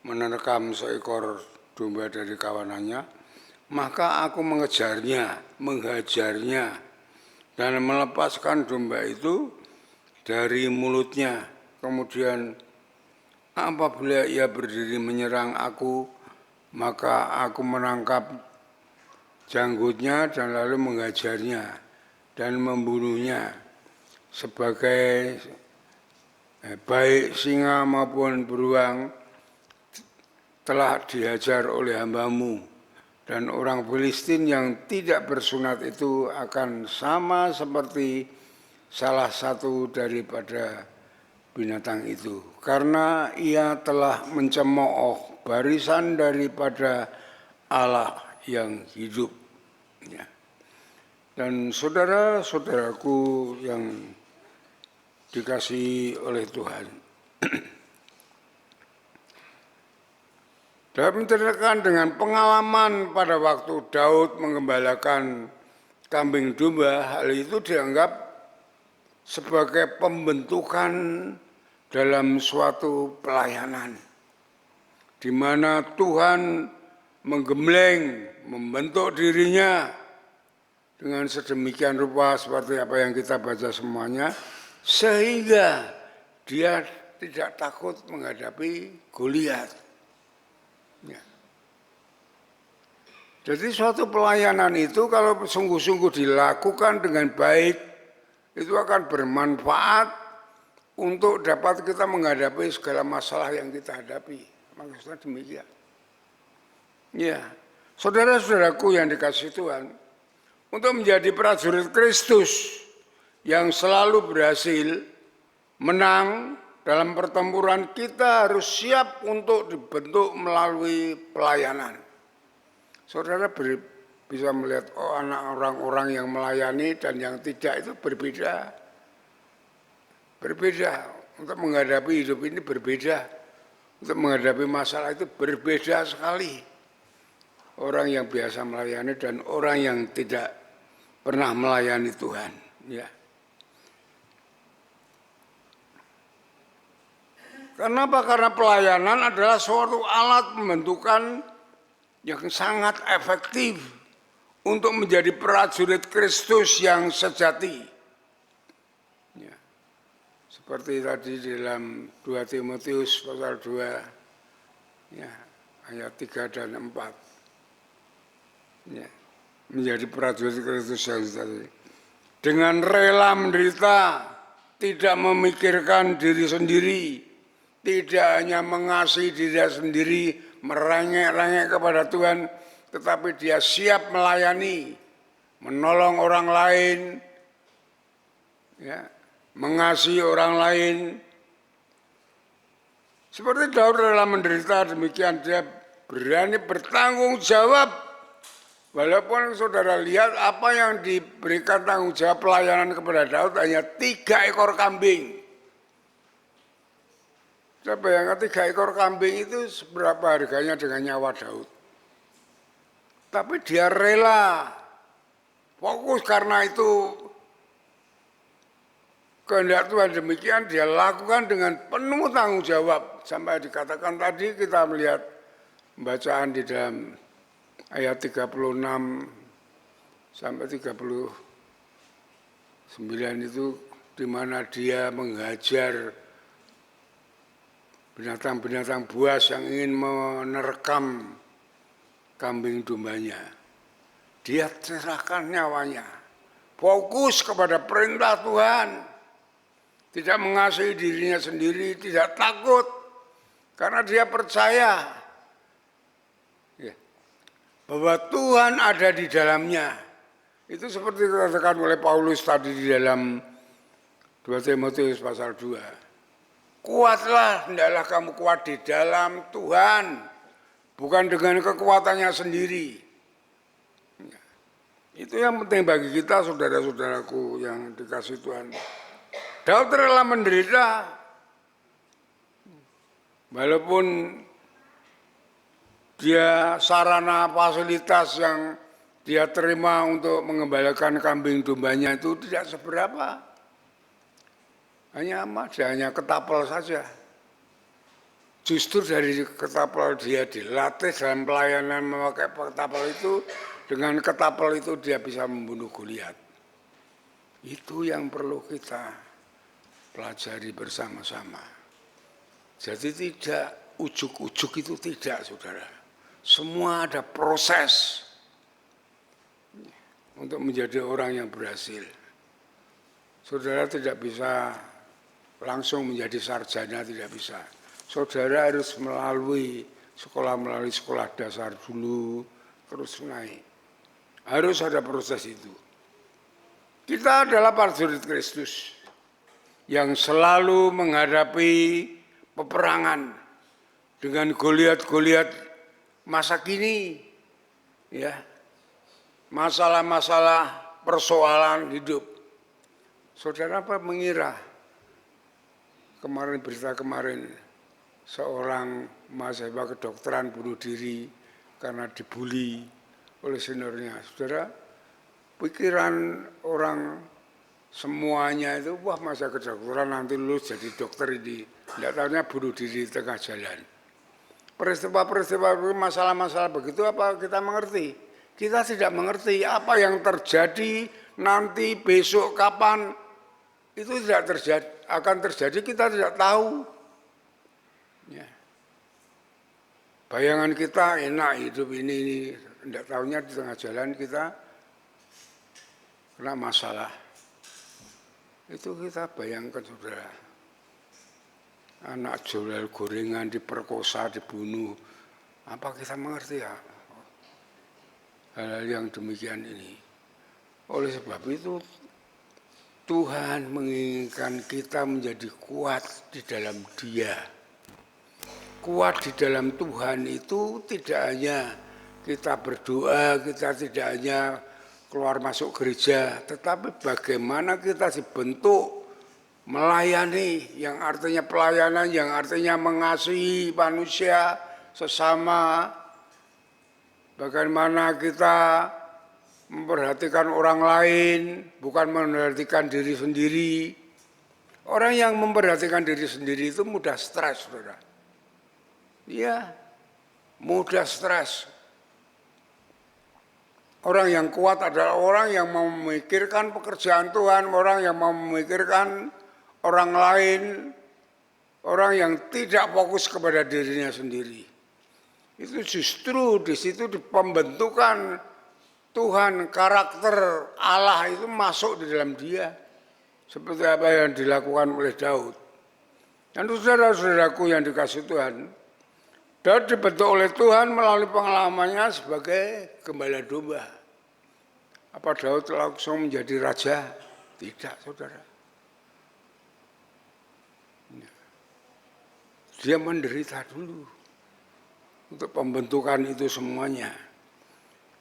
Speaker 2: menerkam seekor domba dari kawanannya, maka aku mengejarnya, menghajarnya, dan melepaskan domba itu dari mulutnya. Kemudian apabila ia berdiri menyerang aku, maka aku menangkap janggutnya dan lalu menghajarnya dan membunuhnya. Sebagai baik singa maupun beruang telah dihajar oleh hambamu. Dan orang Filistin yang tidak bersunat itu akan sama seperti salah satu daripada binatang itu, karena ia telah mencemooh barisan daripada Allah yang hidup. Ya. Dan saudara-saudaraku yang dikasihi oleh Tuhan, dapat menceritakan dengan pengalaman pada waktu Daud menggembalakan kambing domba, hal itu dianggap sebagai pembentukan dalam suatu pelayanan, di mana Tuhan menggembleng, membentuk dirinya dengan sedemikian rupa seperti apa yang kita baca semuanya, sehingga dia tidak takut menghadapi Goliat. Ya. Jadi suatu pelayanan itu kalau sungguh-sungguh dilakukan dengan baik, itu akan bermanfaat untuk dapat kita menghadapi segala masalah yang kita hadapi. Maksudnya demikian. Ya, saudara-saudaraku yang dikasihi Tuhan, untuk menjadi prajurit Kristus yang selalu berhasil menang dalam pertempuran, kita harus siap untuk dibentuk melalui pelayanan. Saudara bisa melihat anak orang-orang yang melayani dan yang tidak itu berbeda. Berbeda. Untuk menghadapi hidup ini berbeda. Untuk menghadapi masalah itu berbeda sekali. Orang yang biasa melayani dan orang yang tidak pernah melayani Tuhan. Ya. Kenapa? Karena pelayanan adalah suatu alat pembentukan yang sangat efektif untuk menjadi prajurit Kristus yang sejati. Ya. Seperti tadi dalam 2 Timotius pasal 2, ya, ayat 3 dan 4. Ya. Menjadi prajurit Kristus yang sejati. Dengan rela menderita, tidak memikirkan diri sendiri, tidak hanya mengasihi diri sendiri, merengek-rengek kepada Tuhan, tetapi dia siap melayani, menolong orang lain, ya, mengasihi orang lain. Seperti Daud rela menderita, demikian dia berani bertanggung jawab. Walaupun saudara lihat apa yang diberikan tanggung jawab pelayanan kepada Daud hanya 3 ekor kambing. Saya bayangkan 3 ekor kambing itu seberapa harganya dengan nyawa Daud. Tapi dia rela, fokus karena itu kehendak Tuhan, demikian dia lakukan dengan penuh tanggung jawab. Sampai dikatakan tadi kita melihat bacaan di dalam ayat 36 sampai 39 itu di mana dia menghajar binatang-binatang buas yang ingin menerkam kambing dombanya. Dia serahkan nyawanya, fokus kepada perintah Tuhan, tidak mengasihi dirinya sendiri, tidak takut, karena dia percaya bahwa Tuhan ada di dalamnya. Itu seperti dikatakan oleh Paulus tadi di dalam 2 Timotius pasal 2. Kuatlah, hendaklah kamu kuat di dalam Tuhan, bukan dengan kekuatannya sendiri. Itu yang penting bagi kita, saudara-saudaraku yang dikasihi Tuhan. Daud rela menderita, walaupun dia sarana fasilitas yang dia terima untuk mengembalakan kambing dombanya itu tidak seberapa. Hanya ketapel saja. Justru dari ketapel dia dilatih dalam pelayanan memakai ketapel itu, dengan ketapel itu dia bisa membunuh Goliat. Itu yang perlu kita pelajari bersama-sama. Jadi tidak ujuk-ujuk itu tidak, saudara. Semua ada proses untuk menjadi orang yang berhasil. Saudara tidak bisa langsung menjadi sarjana, tidak bisa. Saudara harus melalui sekolah dasar dulu, terus naik. Harus ada proses itu. Kita adalah prajurit Kristus yang selalu menghadapi peperangan dengan Goliat-Goliat masa kini, ya, masalah-masalah persoalan hidup. Saudara apa mengira berita kemarin seorang mahasiswa kedokteran bunuh diri karena dibully oleh seniornya. Saudara, pikiran orang semuanya itu, wah masa kedokteran nanti lulus jadi dokter ini. Tidak tahunya bunuh diri di tengah jalan. Peristiwa-peristiwa, masalah-masalah begitu apa kita mengerti? Kita tidak mengerti apa yang terjadi nanti, besok, kapan. Itu tidak terjadi, akan terjadi kita tidak tahu. Ya. Bayangan kita enak hidup ini, tidak tahunya di tengah jalan kita kena masalah. Itu kita bayangkan, saudara. Anak jual gorengan diperkosa, dibunuh. Apa kita mengerti ya? Hal-hal yang demikian ini. Oleh sebab itu, Tuhan menginginkan kita menjadi kuat di dalam Dia. Kuat di dalam Tuhan itu tidak hanya kita berdoa, kita tidak hanya keluar masuk gereja, tetapi bagaimana kita dibentuk melayani, yang artinya pelayanan, yang artinya mengasihi manusia sesama. Bagaimana kita memperhatikan orang lain, bukan memperhatikan diri sendiri. Orang yang memperhatikan diri sendiri itu mudah stres, saudara. Iya, mudah stres. Orang yang kuat adalah orang yang mau memikirkan pekerjaan Tuhan, orang yang mau memikirkan orang lain, orang yang tidak fokus kepada dirinya sendiri. Itu justru di situ di pembentukan Tuhan, karakter Allah itu masuk di dalam dia. Seperti apa yang dilakukan oleh Daud. Dan saudara-saudaraku yang dikasih Tuhan, Daud dibentuk oleh Tuhan melalui pengalamannya sebagai gembala domba. Apa Daud langsung menjadi raja? Tidak, saudara. Dia menderita dulu untuk pembentukan itu semuanya.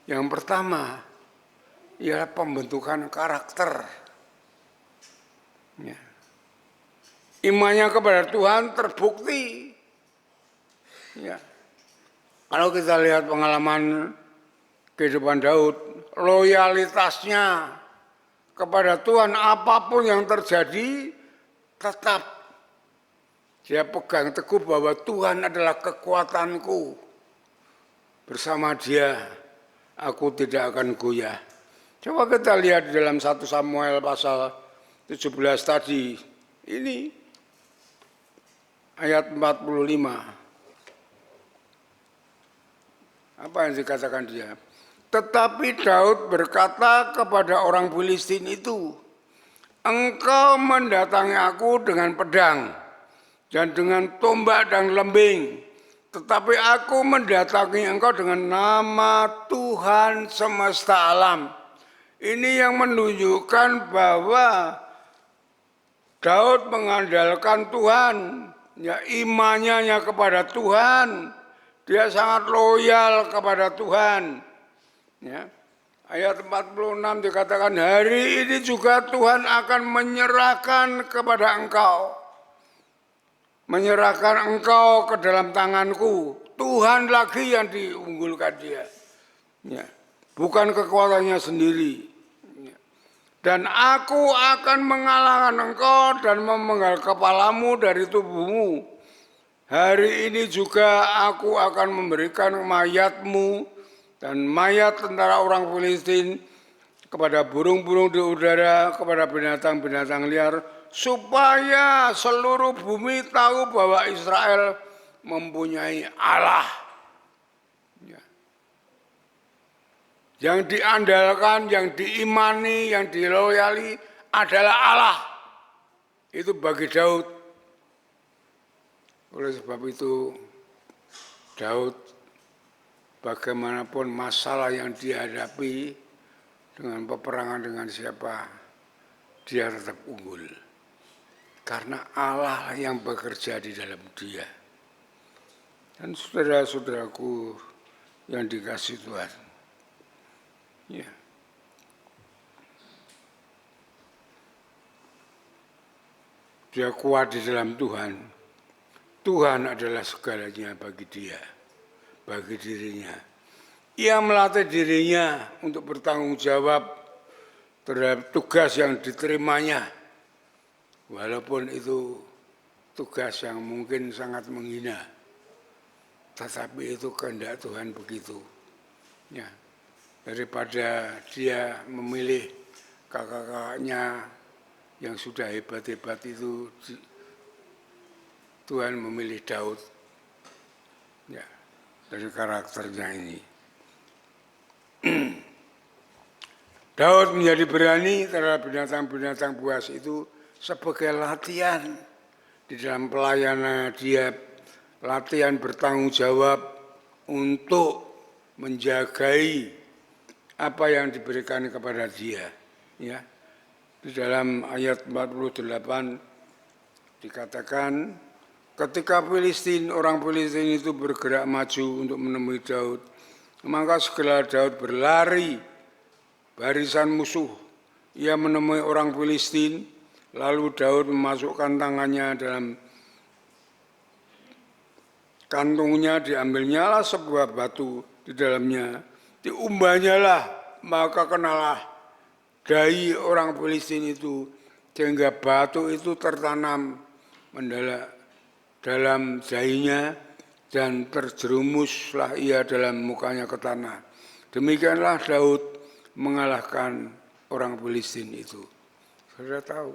Speaker 2: Yang pertama ialah pembentukan karakter. Ya. Imannya kepada Tuhan terbukti. Ya. Kalau kita lihat pengalaman kehidupan Daud, loyalitasnya kepada Tuhan apapun yang terjadi tetap dia pegang teguh bahwa Tuhan adalah kekuatanku. Bersama dia aku tidak akan goyah. Coba kita lihat di dalam 1 Samuel pasal 17 tadi. Ini ayat 45. Apa yang dikatakan dia? Tetapi Daud berkata kepada orang Filistin itu, engkau mendatangi aku dengan pedang dan dengan tombak dan lembing, tetapi aku mendatangi engkau dengan nama Tuhan semesta alam. Ini yang menunjukkan bahwa Daud mengandalkan Tuhan, ya imannya kepada Tuhan, dia sangat loyal kepada Tuhan. Ya. Ayat 46 dikatakan, hari ini juga Tuhan akan menyerahkan kepada engkau. Menyerahkan engkau ke dalam tanganku. Tuhan lagi yang diunggulkan dia. Ya. Bukan kekuatannya sendiri. Ya. Dan aku akan mengalahkan engkau dan memenggal kepalamu dari tubuhmu. Hari ini juga aku akan memberikan mayatmu dan mayat tentara orang Filistin kepada burung-burung di udara, kepada binatang-binatang liar, supaya seluruh bumi tahu bahwa Israel mempunyai Allah. Ya. Yang diandalkan, yang diimani, yang diloyali adalah Allah. Itu bagi Daud. Oleh sebab itu, Daud bagaimanapun masalah yang dihadapi dengan peperangan dengan siapa, dia tetap unggul. Karena Allah yang bekerja di dalam dia. Dan saudara-saudaraku yang dikasih Tuhan. Ya. Dia kuat di dalam Tuhan. Tuhan adalah segalanya bagi dia, bagi dirinya. Ia melatih dirinya untuk bertanggung jawab terhadap tugas yang diterimanya. Walaupun itu tugas yang mungkin sangat menghina, tetapi itu kehendak Tuhan begitu. Ya. Daripada dia memilih kakak-kakaknya yang sudah hebat-hebat itu, Tuhan memilih Daud. Ya, dari karakternya ini. Daud menjadi berani terhadap binatang-binatang buas itu sebagai latihan di dalam pelayanan dia, latihan bertanggung jawab untuk menjagai apa yang diberikan kepada dia. Ya. Di dalam ayat 48 dikatakan, ketika orang Filistin itu bergerak maju untuk menemui Daud, Maka segera Daud berlari barisan musuh. Ia menemui orang Filistin, lalu Daud memasukkan tangannya dalam kantungnya, diambilnyalah sebuah batu di dalamnya, diumbahnya, maka kenalah dahi orang Filistin itu, sehingga batu itu tertanam dalam dahinya, dan terjerumuslah ia dalam mukanya ke tanah. Demikianlah Daud mengalahkan orang Filistin itu. Saudara tahu,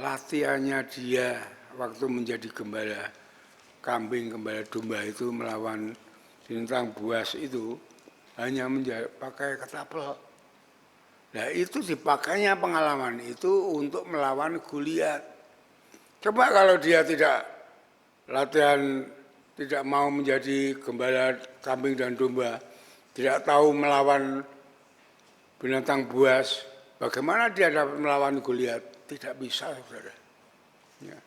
Speaker 2: latihannya dia waktu menjadi gembala kambing, gembala domba itu melawan bintang buas itu hanya pakai ketapel. Nah itu dipakainya pengalaman itu untuk melawan Goliat. Coba kalau dia tidak latihan, tidak mau menjadi gembala kambing dan domba, tidak tahu melawan binatang buas, bagaimana dia dapat melawan Goliat? Tidak bisa, saudara. Ya.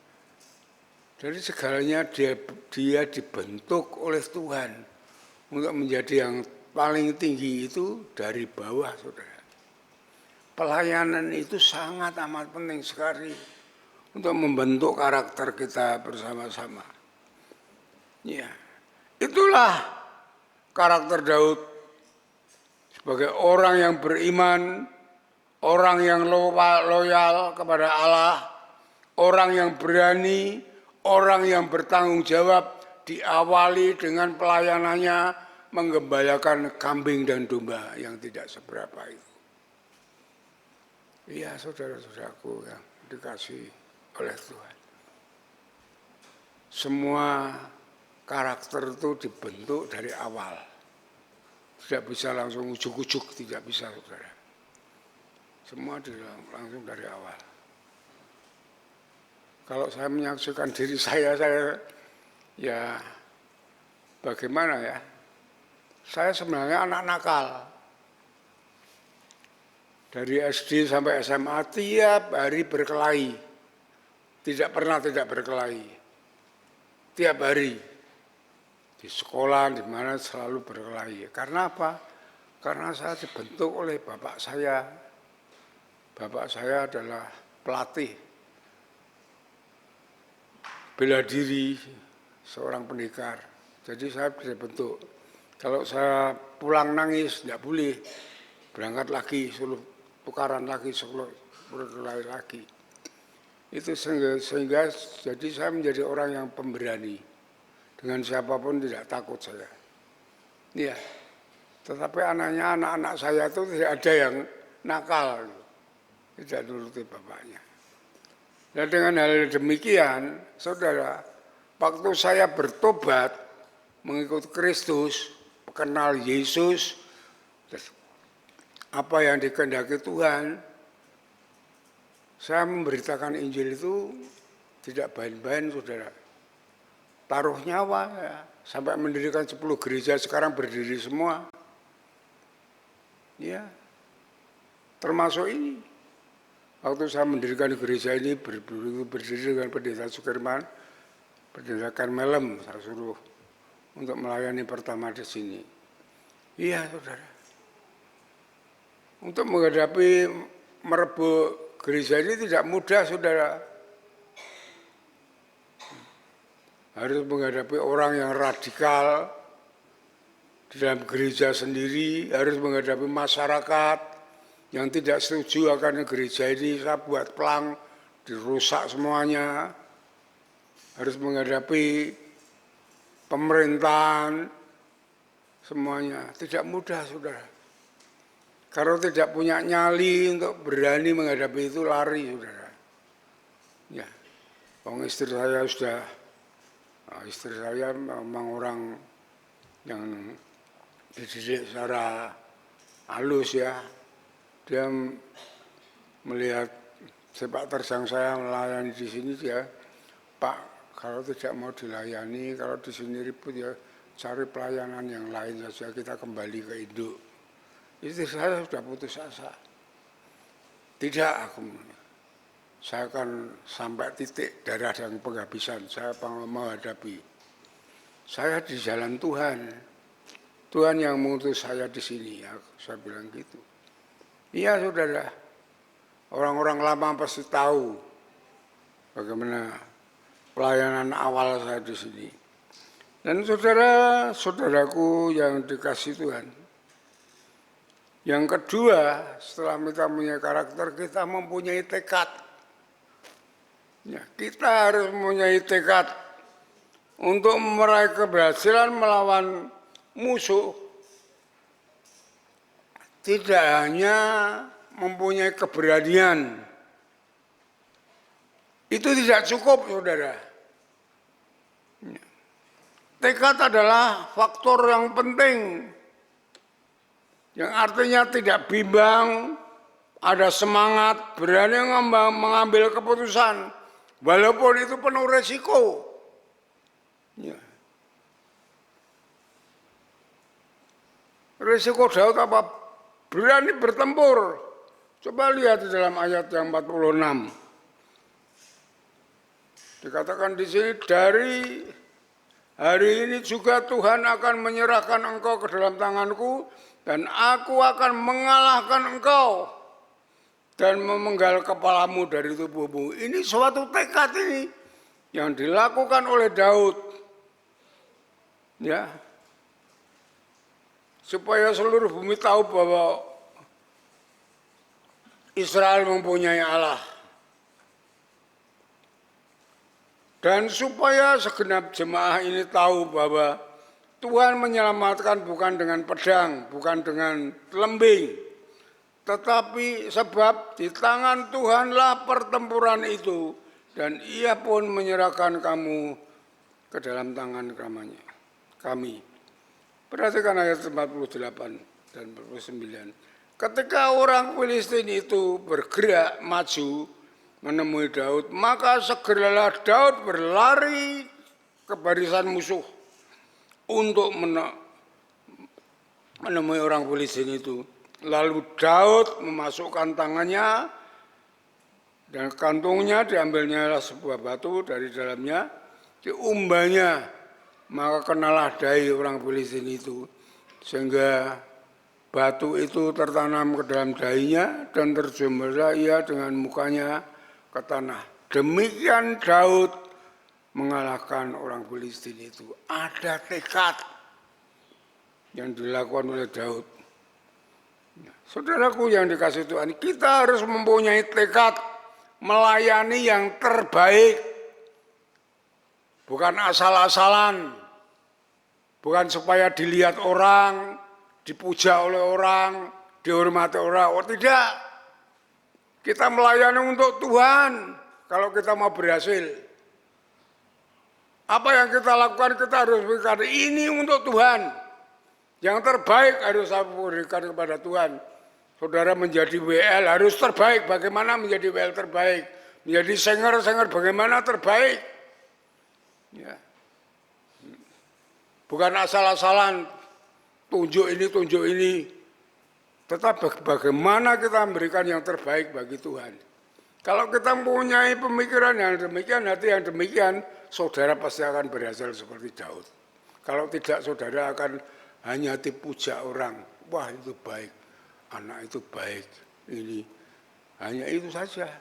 Speaker 2: Jadi segalanya dia dibentuk oleh Tuhan untuk menjadi yang paling tinggi itu dari bawah, saudara. Pelayanan itu sangat amat penting sekali untuk membentuk karakter kita bersama-sama. Ya, itulah karakter Daud sebagai orang yang beriman, orang yang loyal kepada Allah, orang yang berani, orang yang bertanggung jawab, diawali dengan pelayanannya menggembalakan kambing dan domba yang tidak seberapa itu. Iya, saudara-saudaraku yang dikasihi oleh Tuhan. Semua karakter itu dibentuk dari awal. Tidak bisa langsung ujuk-ujuk, tidak bisa, saudara. Semua langsung dari awal. Kalau saya menyaksikan diri saya ya bagaimana ya? Saya sebenarnya anak nakal. Dari SD sampai SMA tiap hari berkelahi. Tidak pernah tidak berkelahi. Tiap hari. Di sekolah, di mana selalu berkelahi. Karena apa? Karena saya dibentuk oleh bapak saya. Bapak saya adalah pelatih bela diri, seorang pendekar. Jadi saya dibentuk. Kalau saya pulang nangis, tidak boleh. Berangkat lagi, suruh tukaran lagi, suruh berkelahi lagi. Itu sehingga jadi saya menjadi orang yang pemberani. Dengan siapapun tidak takut saya. Iya. Tetapi anak-anak saya itu tidak ada yang nakal. Tidak nuruti bapaknya. Dan dengan hal demikian, saudara, waktu saya bertobat, mengikut Kristus, kenal Yesus, apa yang dikehendaki Tuhan, saya memberitakan Injil itu tidak bain-bain, saudara. Taruh nyawa, ya. Sampai mendirikan 10 gereja, sekarang berdiri semua. Ya, termasuk ini. Waktu saya mendirikan gereja ini berdiri dengan pendeta Sukirman, pendeta Karmelem, saya suruh untuk melayani pertama di sini. Iya, saudara. Untuk menghadapi merebut gereja ini tidak mudah, saudara. Harus menghadapi orang yang radikal di dalam gereja sendiri, harus menghadapi masyarakat yang tidak setuju akan gereja ini, saya buat pelang, dirusak semuanya. Harus menghadapi pemerintahan, semuanya. Tidak mudah, saudara. Kalau tidak punya nyali untuk berani menghadapi itu, lari, saudara. Ya, istri saya memang orang yang dididik secara halus ya. Dia melihat sepak terjang saya melayani di sini, dia, Pak, kalau tidak mau dilayani, kalau di sini ribut ya cari pelayanan yang lain saja, kita kembali ke induk. Istri saya sudah putus asa. Tidak, saya akan sampai titik darah dan penghabisan, saya menghadapi. Saya di jalan Tuhan. Tuhan yang mengutus saya di sini. Ya, saya bilang gitu. Iya saudara, orang-orang lama pasti tahu bagaimana pelayanan awal saya di sini. Dan saudara-saudaraku yang dikasih Tuhan. Yang kedua, setelah kita punya karakter, kita mempunyai tekad. Ya, kita harus mempunyai tekad untuk meraih keberhasilan melawan musuh. Tidak hanya mempunyai keberanian. Itu tidak cukup, saudara. Tekad adalah faktor yang penting. Yang artinya tidak bimbang, ada semangat, berani mengambil keputusan. Walaupun itu penuh resiko. Ya. Resiko Daud apa? Berani bertempur. Coba lihat di dalam ayat yang 46. Dikatakan di sini, dari hari ini juga Tuhan akan menyerahkan engkau ke dalam tanganku, dan aku akan mengalahkan engkau dan memenggal kepalamu dari tubuhmu. Ini suatu tekad ini yang dilakukan oleh Daud. Ya. Supaya seluruh bumi tahu bahwa Israel mempunyai Allah. Dan supaya segenap jemaah ini tahu bahwa Tuhan menyelamatkan bukan dengan pedang, bukan dengan lembing, tetapi sebab di tangan Tuhanlah pertempuran itu, dan Ia pun menyerahkan kamu ke dalam tangan kami. Perhatikan ayat 48 dan 49. Ketika orang Filistin itu bergerak maju menemui Daud, maka segeralah Daud berlari ke barisan musuh untuk menemui orang Filistin itu. Lalu Daud memasukkan tangannya dan kantungnya, diambilnya sebuah batu dari dalamnya, diumbahnya, maka kenalah dahi orang Filistin itu, sehingga batu itu tertanam ke dalam dahinya dan terjumlah ia dengan mukanya ke tanah. Demikian Daud mengalahkan orang Filistin itu. Ada tekad yang dilakukan oleh Daud. Saudaraku yang dikasih Tuhan, kita harus mempunyai tekad melayani yang terbaik. Bukan asal-asalan. Bukan supaya dilihat orang, dipuja oleh orang, dihormati orang. Oh tidak. Kita melayani untuk Tuhan kalau kita mau berhasil. Apa yang kita lakukan, kita harus berikan ini untuk Tuhan. Yang terbaik harus saya berikan kepada Tuhan. Saudara menjadi WL harus terbaik. Bagaimana menjadi WL terbaik? Menjadi singer bagaimana terbaik? Ya. Bukan asal-asalan tunjuk ini. Tetapi bagaimana kita memberikan yang terbaik bagi Tuhan. Kalau kita mempunyai pemikiran yang demikian, hati yang demikian, saudara pasti akan berhasil seperti Daud. Kalau tidak, saudara akan hanya dipuja orang. Wah itu baik, anak itu baik, ini. Hanya itu saja.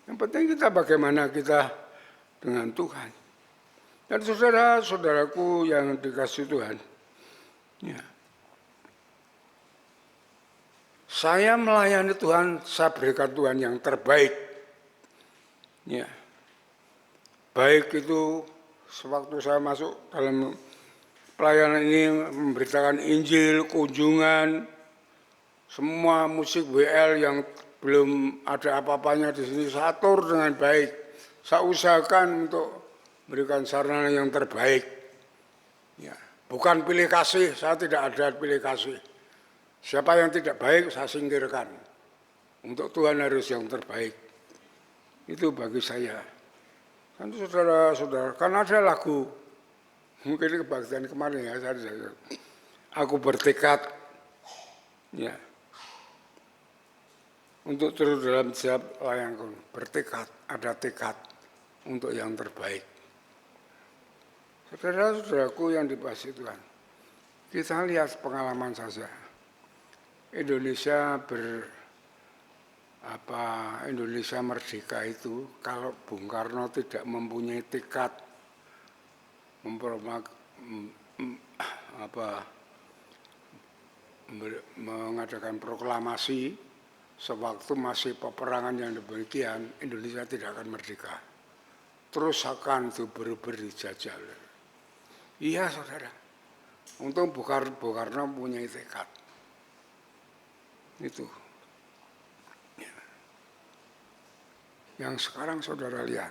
Speaker 2: Yang penting kita bagaimana kita dengan Tuhan. Dan saudara-saudaraku yang dikasih Tuhan. Ya. Saya melayani Tuhan, saya berikan Tuhan yang terbaik. Ya. Baik itu sewaktu saya masuk dalam pelayanan ini memberitakan Injil, kunjungan, semua musik WL yang belum ada apa-apanya di sini saya atur dengan baik. Saya usahakan untuk memberikan sarana yang terbaik. Ya. Bukan pilih kasih, saya tidak ada pilih kasih. Siapa yang tidak baik saya singkirkan. Untuk Tuhan harus yang terbaik. Itu bagi saya. Kan saudara-saudara, kan ada lagu, mungkin kebaktian kemarin ya, aku bertekad, ya, untuk terus dalam siap layangku, bertekad, ada tekad untuk yang terbaik. Saudara-saudaraku yang dikasihi Tuhan, Kita lihat pengalaman saja. Indonesia Indonesia merdeka itu kalau Bung Karno tidak mempunyai tekad mengadakan proklamasi sewaktu masih peperangan yang demikian, Indonesia tidak akan merdeka. Terus akan ber dijajah. Iya saudara, untung Bung Karno punya tekad. Itu. Yang sekarang saudara lihat,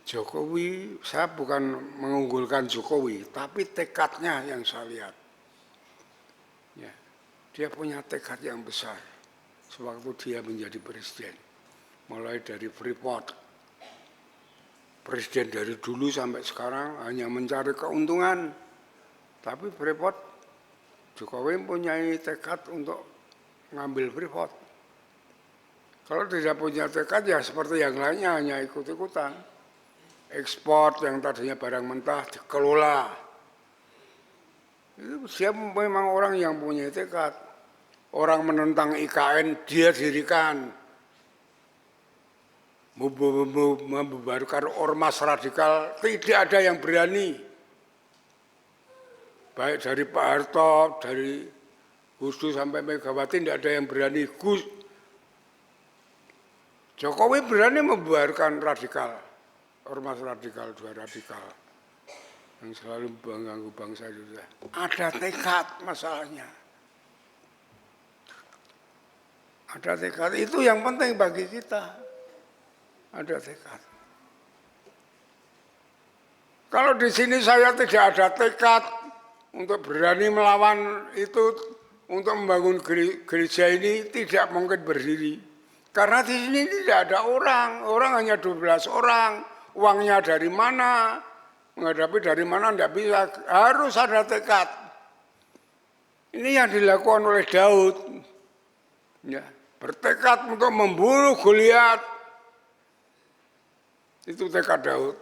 Speaker 2: Jokowi, saya bukan mengunggulkan Jokowi, tapi tekadnya yang saya lihat. Ya, dia punya tekad yang besar sewaktu dia menjadi presiden. Mulai dari Freeport, presiden dari dulu sampai sekarang hanya mencari keuntungan. Tapi Freeport, Jokowi mempunyai tekad untuk mengambil Freeport. Kalau tidak punya tekad ya seperti yang lainnya hanya ikut-ikutan. Ekspor yang tadinya barang mentah dikelola. Itu dia memang orang yang punya tekad. Orang menentang IKN dia dirikan. Membubarkan ormas radikal tidak ada yang berani. Baik dari Pak Harto, dari Gus Dur sampai Megawati tidak ada yang berani. Jokowi berani membubarkan radikal, ormas radikal, dua radikal yang selalu mengganggu bangsa Indonesia. Ada tekad masalahnya. Ada tekad, itu yang penting bagi kita. Ada tekad. Kalau di sini saya tidak ada tekad untuk berani melawan itu, untuk membangun gereja ini tidak mungkin berdiri. Karena di sini tidak ada orang hanya 12 orang, uangnya dari mana, menghadapi dari mana tidak bisa, harus ada tekad. Ini yang dilakukan oleh Daud, ya, bertekad untuk membunuh Goliat, itu tekad Daud,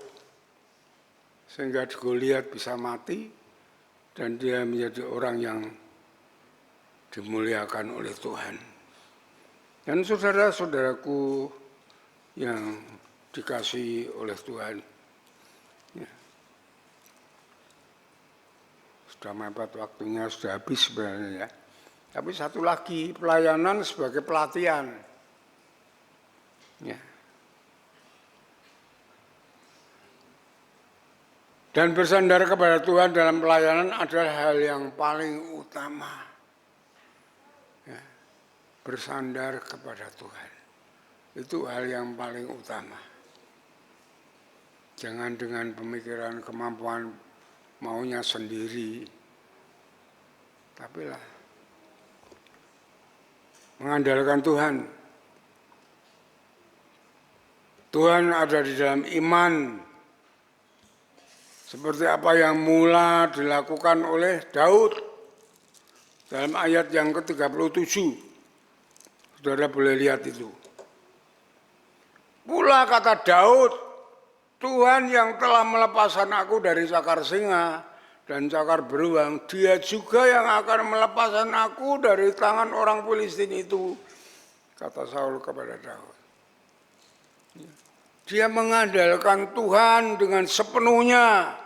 Speaker 2: sehingga Goliat bisa mati dan dia menjadi orang yang dimuliakan oleh Tuhan. Dan saudara-saudaraku yang dikasihi oleh Tuhan, ya. Sudah mepet waktunya, sudah habis sebenarnya ya. Tapi satu lagi, pelayanan sebagai pelatihan. Ya. Dan bersandar kepada Tuhan dalam pelayanan adalah hal yang paling utama. Bersandar kepada Tuhan, itu hal yang paling utama. Jangan dengan pemikiran, kemampuan, maunya sendiri, tapi lah mengandalkan Tuhan. Tuhan ada di dalam iman, seperti apa yang mula dilakukan oleh Daud dalam ayat yang ke-37. Saudara boleh lihat itu. Pula kata Daud, Tuhan yang telah melepaskan aku dari cakar singa dan cakar beruang, dia juga yang akan melepaskan aku dari tangan orang Filistin itu, kata Saul kepada Daud. Dia mengandalkan Tuhan dengan sepenuhnya.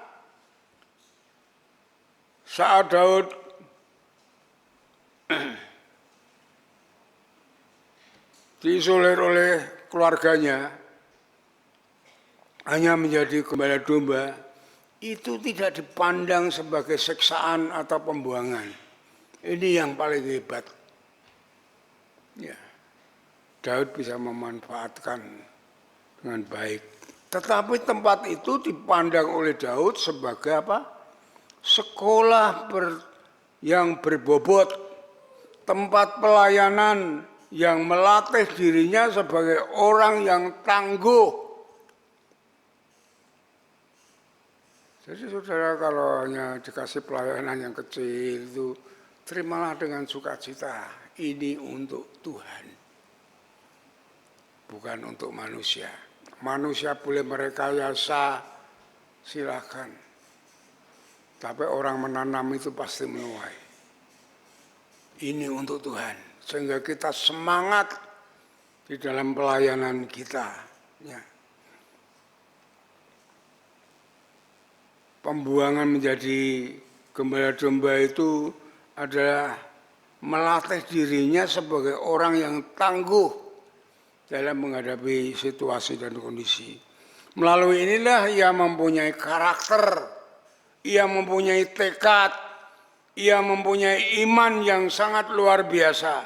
Speaker 2: Saat Daud diisolir oleh keluarganya, hanya menjadi gembala domba, itu tidak dipandang sebagai siksaan atau pembuangan. Ini yang paling hebat. Ya, Daud bisa memanfaatkan dengan baik. Tetapi tempat itu dipandang oleh Daud sebagai apa? Sekolah yang berbobot, tempat pelayanan yang melatih dirinya sebagai orang yang tangguh. Jadi saudara kalau hanya dikasih pelayanan yang kecil itu, terimalah dengan sukacita. Ini untuk Tuhan, bukan untuk manusia. Manusia boleh merekayasa, silakan. Tapi orang menanam itu pasti menuai. Ini untuk Tuhan. Sehingga kita semangat di dalam pelayanan kita. Ya. Pembuangan menjadi gembala domba itu adalah melatih dirinya sebagai orang yang tangguh dalam menghadapi situasi dan kondisi. Melalui inilah ia mempunyai karakter, ia mempunyai tekad, ia mempunyai iman yang sangat luar biasa.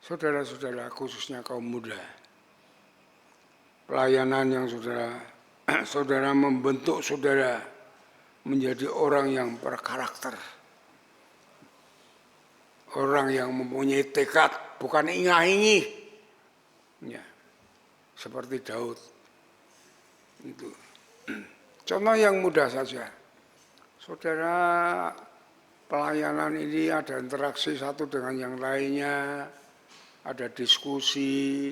Speaker 2: Saudara-saudara, khususnya kaum muda, pelayanan yang saudara membentuk saudara menjadi orang yang berkarakter. Orang yang mempunyai tekad, bukan ingah-ingih. Ya, seperti Daud. Itu. Contoh yang mudah saja. Saudara, pelayanan ini ada interaksi satu dengan yang lainnya, ada diskusi,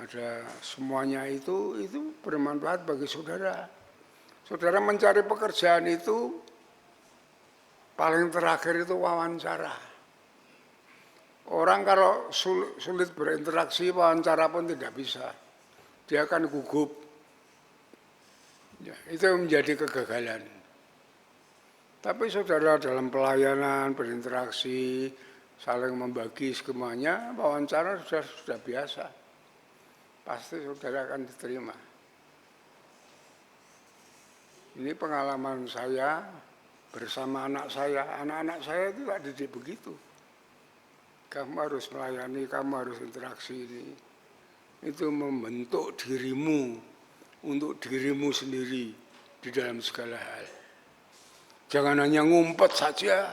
Speaker 2: ada semuanya itu bermanfaat bagi saudara. Saudara mencari pekerjaan itu paling terakhir itu wawancara. Orang kalau sulit berinteraksi, wawancara pun tidak bisa. Dia akan gugup. Ya, itu menjadi kegagalan. Tapi saudara dalam pelayanan, berinteraksi, saling membagi skemanya, wawancara sudah biasa. Pasti saudara akan diterima. Ini pengalaman saya bersama anak saya. Anak-anak saya itu tak didik begitu. Kamu harus melayani, kamu harus interaksi ini. Itu membentuk dirimu untuk dirimu sendiri di dalam segala hal. Jangan hanya ngumpet saja.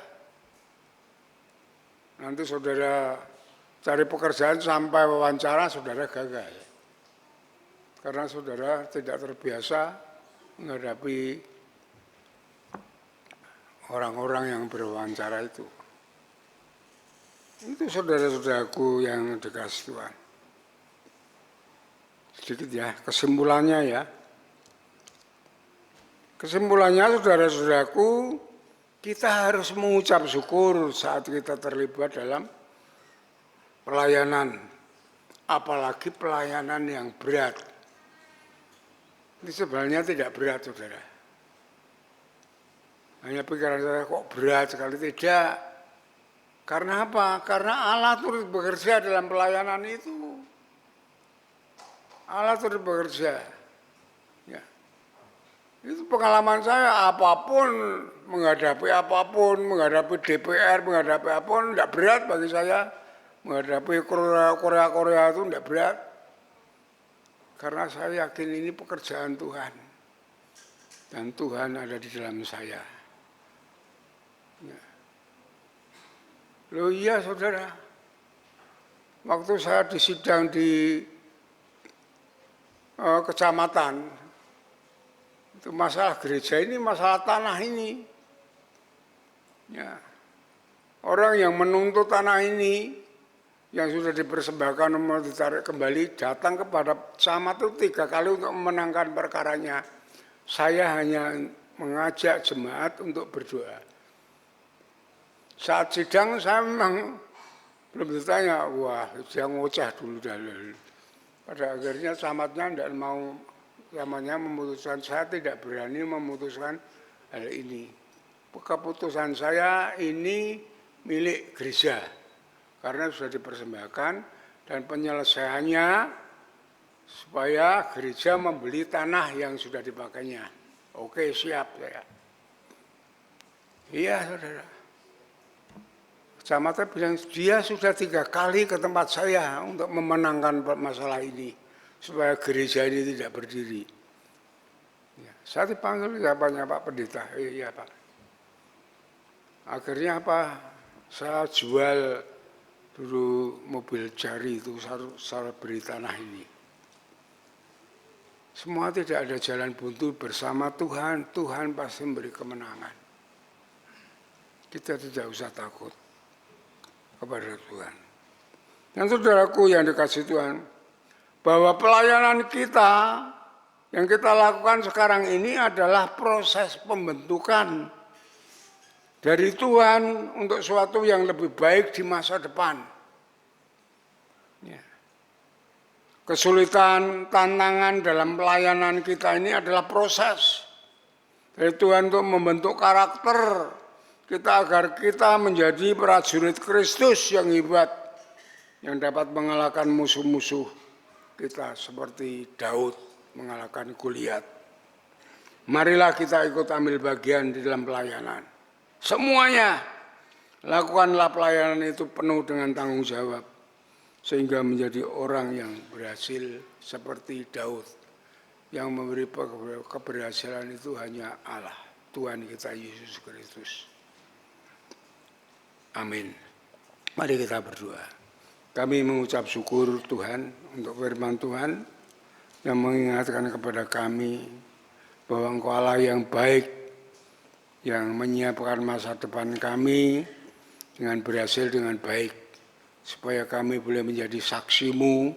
Speaker 2: Nanti saudara cari pekerjaan sampai wawancara saudara gagal. Karena saudara tidak terbiasa menghadapi orang-orang yang berwawancara itu. Itu saudara-saudaraku yang dikasih Tuhan. Sedikit ya, kesimpulannya ya. Kesimpulannya saudara-saudaraku, kita harus mengucap syukur saat kita terlibat dalam pelayanan. Apalagi pelayanan yang berat. Ini sebenarnya tidak berat saudara. Hanya pikiran saya kok berat sekali, tidak. Karena apa? Karena Allah turut bekerja dalam pelayanan itu. Allah turut bekerja. Ya. Itu pengalaman saya, menghadapi DPR, menghadapi apapun, tidak berat bagi saya. Menghadapi Korea itu tidak berat. Karena saya yakin ini pekerjaan Tuhan. Dan Tuhan ada di dalam saya. Ya. Loh iya saudara, waktu saya disidang di kecamatan, itu masalah gereja ini, masalah tanah ini. Ya. Orang yang menuntut tanah ini, yang sudah dipersembahkan mau ditarik kembali, datang kepada camat itu 3 kali untuk memenangkan perkaranya. Saya hanya mengajak jemaat untuk berdoa. Saat sidang saya memang belum ditanya, wah dia ngoceh dulu dalil. Pada akhirnya camatnya tidak mau, camatnya memutuskan, saya tidak berani memutuskan hal ini. Keputusan saya ini milik gereja, karena sudah dipersembahkan dan penyelesaiannya supaya gereja membeli tanah yang sudah dipakainya. Oke siap saya. Iya saudara. Camatnya bilang, dia sudah 3 kali ke tempat saya untuk memenangkan masalah ini. Supaya gereja ini tidak berdiri. Ya, saya dipanggil siapanya Pak Pendeta. Iya Pak. Akhirnya apa? Saya jual dulu mobil jari itu, saya beri tanah ini. Semua tidak ada jalan buntu bersama Tuhan. Tuhan pasti memberi kemenangan. Kita tidak usah takut kepada Tuhan. Dan saudaraku yang dikasihi Tuhan, bahwa pelayanan kita Yang kita lakukan sekarang ini adalah proses pembentukan dari Tuhan untuk sesuatu yang lebih baik di masa depan. Ya. Kesulitan, tantangan dalam pelayanan kita ini adalah proses dari Tuhan untuk membentuk karakter kita agar kita menjadi prajurit Kristus yang hebat, yang dapat mengalahkan musuh-musuh kita seperti Daud mengalahkan Goliat. Marilah kita ikut ambil bagian di dalam pelayanan. Semuanya, lakukanlah pelayanan itu penuh dengan tanggung jawab. Sehingga menjadi orang yang berhasil seperti Daud. Yang memberi keberhasilan itu hanya Allah, Tuhan kita Yesus Kristus. Amin. Mari kita berdoa. Kami mengucap syukur Tuhan untuk firman Tuhan yang mengingatkan kepada kami bahwa Engkau Allah yang baik, yang menyiapkan masa depan kami dengan berhasil dengan baik, supaya kami boleh menjadi saksi-Mu,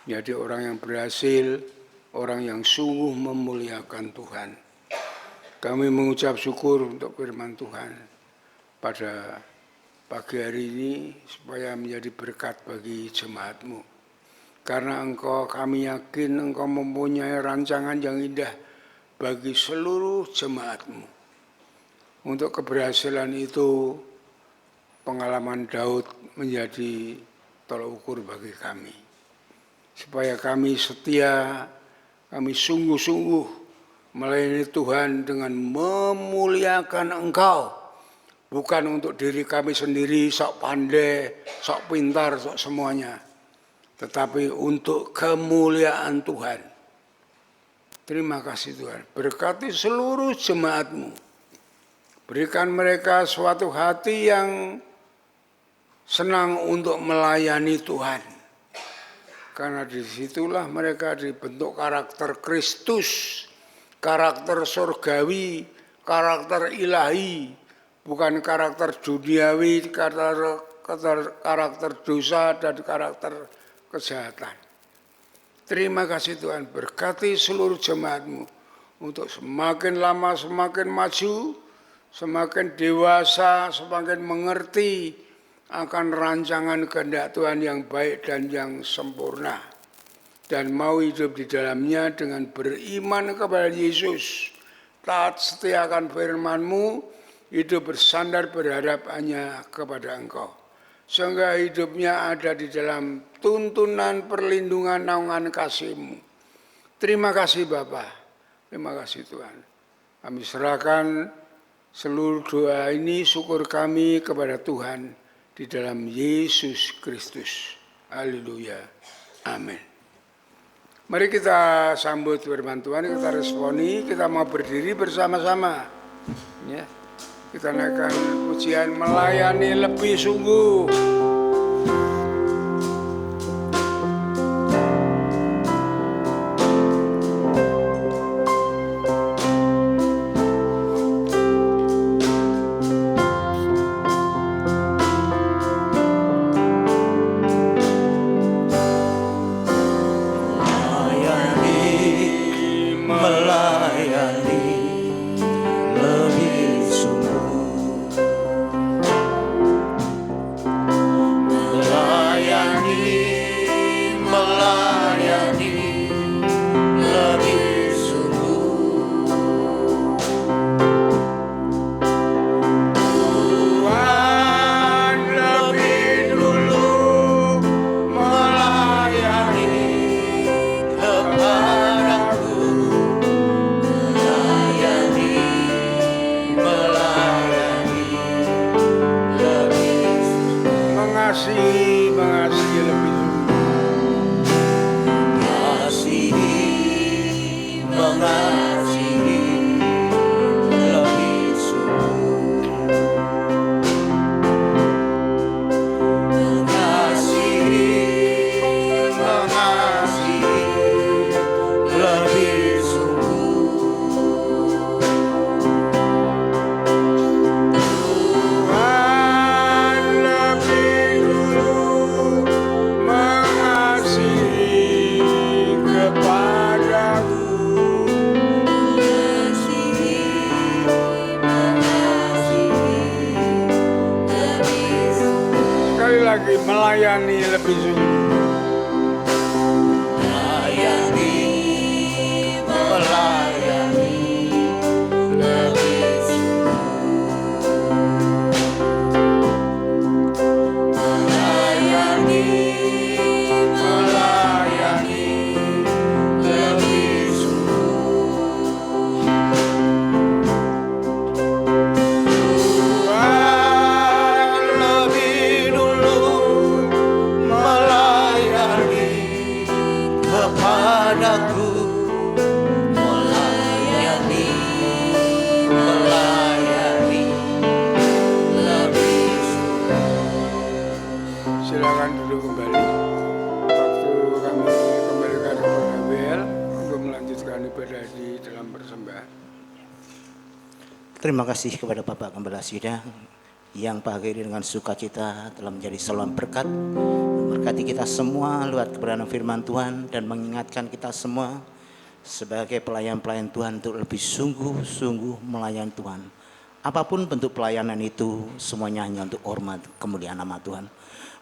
Speaker 2: menjadi orang yang berhasil, orang yang sungguh memuliakan Tuhan. Kami mengucap syukur untuk firman Tuhan pada pagi hari ini, supaya menjadi berkat bagi jemaat-Mu. Karena kami yakin Engkau mempunyai rancangan yang indah bagi seluruh jemaat-Mu. Untuk keberhasilan itu, pengalaman Daud menjadi tolak ukur bagi kami. Supaya kami setia, kami sungguh-sungguh melayani Tuhan dengan memuliakan Engkau. Bukan untuk diri kami sendiri, sok pandai, sok pintar, sok semuanya. Tetapi untuk kemuliaan Tuhan. Terima kasih Tuhan. Berkati seluruh jemaat-Mu. Berikan mereka suatu hati yang senang untuk melayani Tuhan. Karena disitulah mereka dibentuk karakter Kristus. Karakter surgawi, karakter ilahi. Bukan karakter duniawi, karakter dosa dan karakter kejahatan. Terima kasih Tuhan, berkati seluruh jemaat-Mu untuk semakin lama semakin maju, semakin dewasa, semakin mengerti akan rancangan kehendak Tuhan yang baik dan yang sempurna. Dan mau hidup di dalamnya dengan beriman kepada Yesus, taat setia akan firman-Mu, hidup bersandar berharap hanya kepada Engkau. Sehingga hidupnya ada di dalam tuntunan perlindungan naungan kasih-Mu. Terima kasih Bapa, terima kasih Tuhan. Kami serahkan seluruh doa ini, syukur kami kepada Tuhan di dalam Yesus Kristus. Haleluya. Amin. Mari kita sambut firman Tuhan, kita responi, kita mau berdiri bersama-sama. Ya. Kita naikkan pujian melayani lebih sungguh. lebih sungguh.
Speaker 1: Melayani, melayani lebih melayani, melayani lebih Tuhan lebih dulu melayani kepadaku, melayani, melayani lebih
Speaker 2: Silakan duduk kembali. Waktu kami kembalikan kepada Bel untuk melanjutkan ibadah di dalam persembahan.
Speaker 1: Terima kasih kepada Bapak Gembala Sidang yang pagi ini dengan sukacita telah menjadi saluran berkat, memberkati kita semua lewat kebenaran firman Tuhan dan mengingatkan kita semua sebagai pelayan-pelayan Tuhan untuk lebih sungguh-sungguh melayani Tuhan. Apapun bentuk pelayanan itu, semuanya hanya untuk hormat kemuliaan nama Tuhan.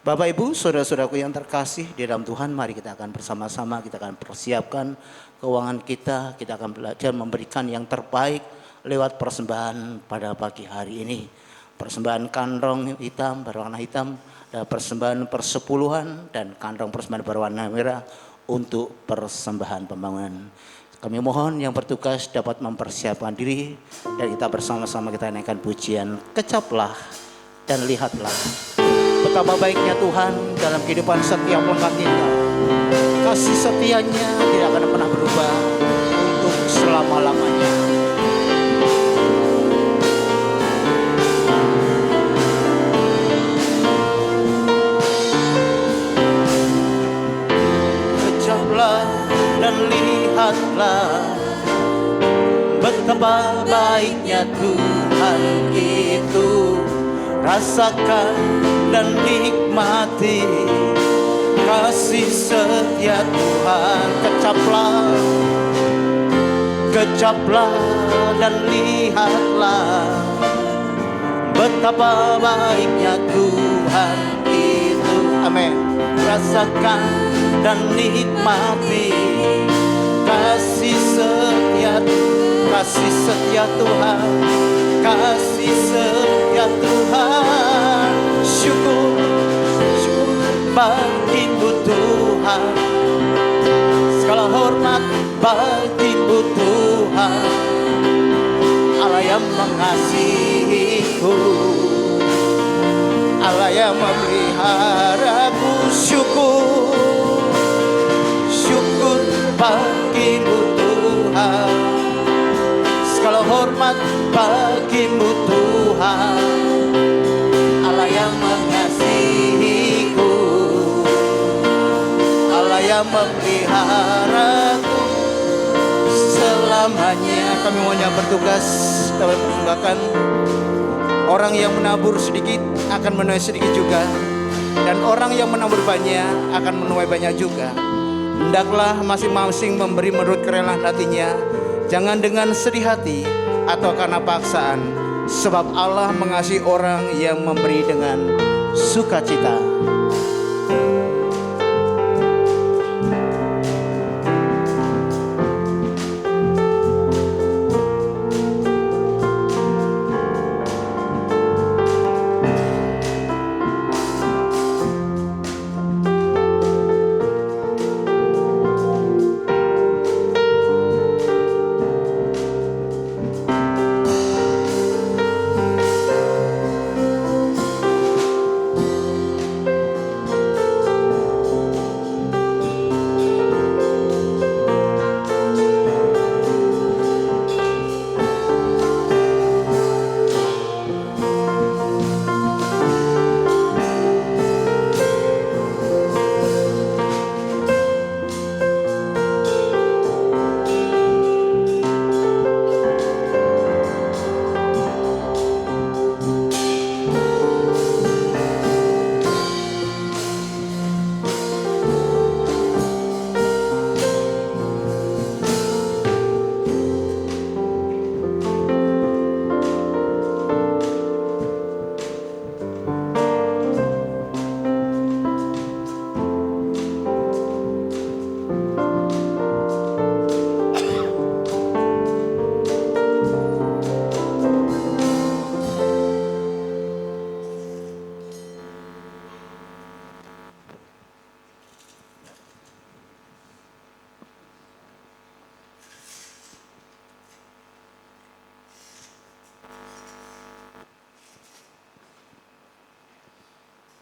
Speaker 1: Bapak Ibu, saudara-saudaraku yang terkasih di dalam Tuhan, mari kita akan bersama-sama, kita akan persiapkan keuangan kita akan belajar memberikan yang terbaik lewat persembahan pada pagi hari ini. Persembahan kantong hitam berwarna hitam, dan persembahan persepuluhan dan kantong persembahan berwarna merah untuk persembahan pembangunan. Kami mohon yang bertugas dapat mempersiapkan diri dan kita bersama-sama kita naikkan pujian Kecaplah dan Lihatlah betapa baiknya Tuhan dalam kehidupan setiap langkah kita. Kasih setianya tidak akan pernah berubah untuk selama-lamanya. Kecaplah dan lihatlah betapa baiknya Tuhan itu. Rasakan dan nikmati kasih setia Tuhan. Kecaplah dan lihatlah betapa baiknya Tuhan itu. Amin. Rasakan dan nikmati kasih setia Tuhan, kasih setia Tuhan. Syukur bagimu Tuhan, segala hormat bagimu Tuhan. Allah yang mengasihiku, Allah yang memeliharaku. Syukur bagimu Tuhan, segala hormat bagimu Tuhan. Allah yang mengasihiku, Allah yang memeliharaku selamanya. Kami maunya bertugas dapat mempersembahkan. Orang yang menabur sedikit akan menuai sedikit juga, dan orang yang menabur banyak akan menuai banyak juga. Hendaklah masing-masing memberi menurut kerelaan hatinya, jangan dengan sedih hati atau karena paksaan, sebab Allah mengasihi orang yang memberi dengan sukacita.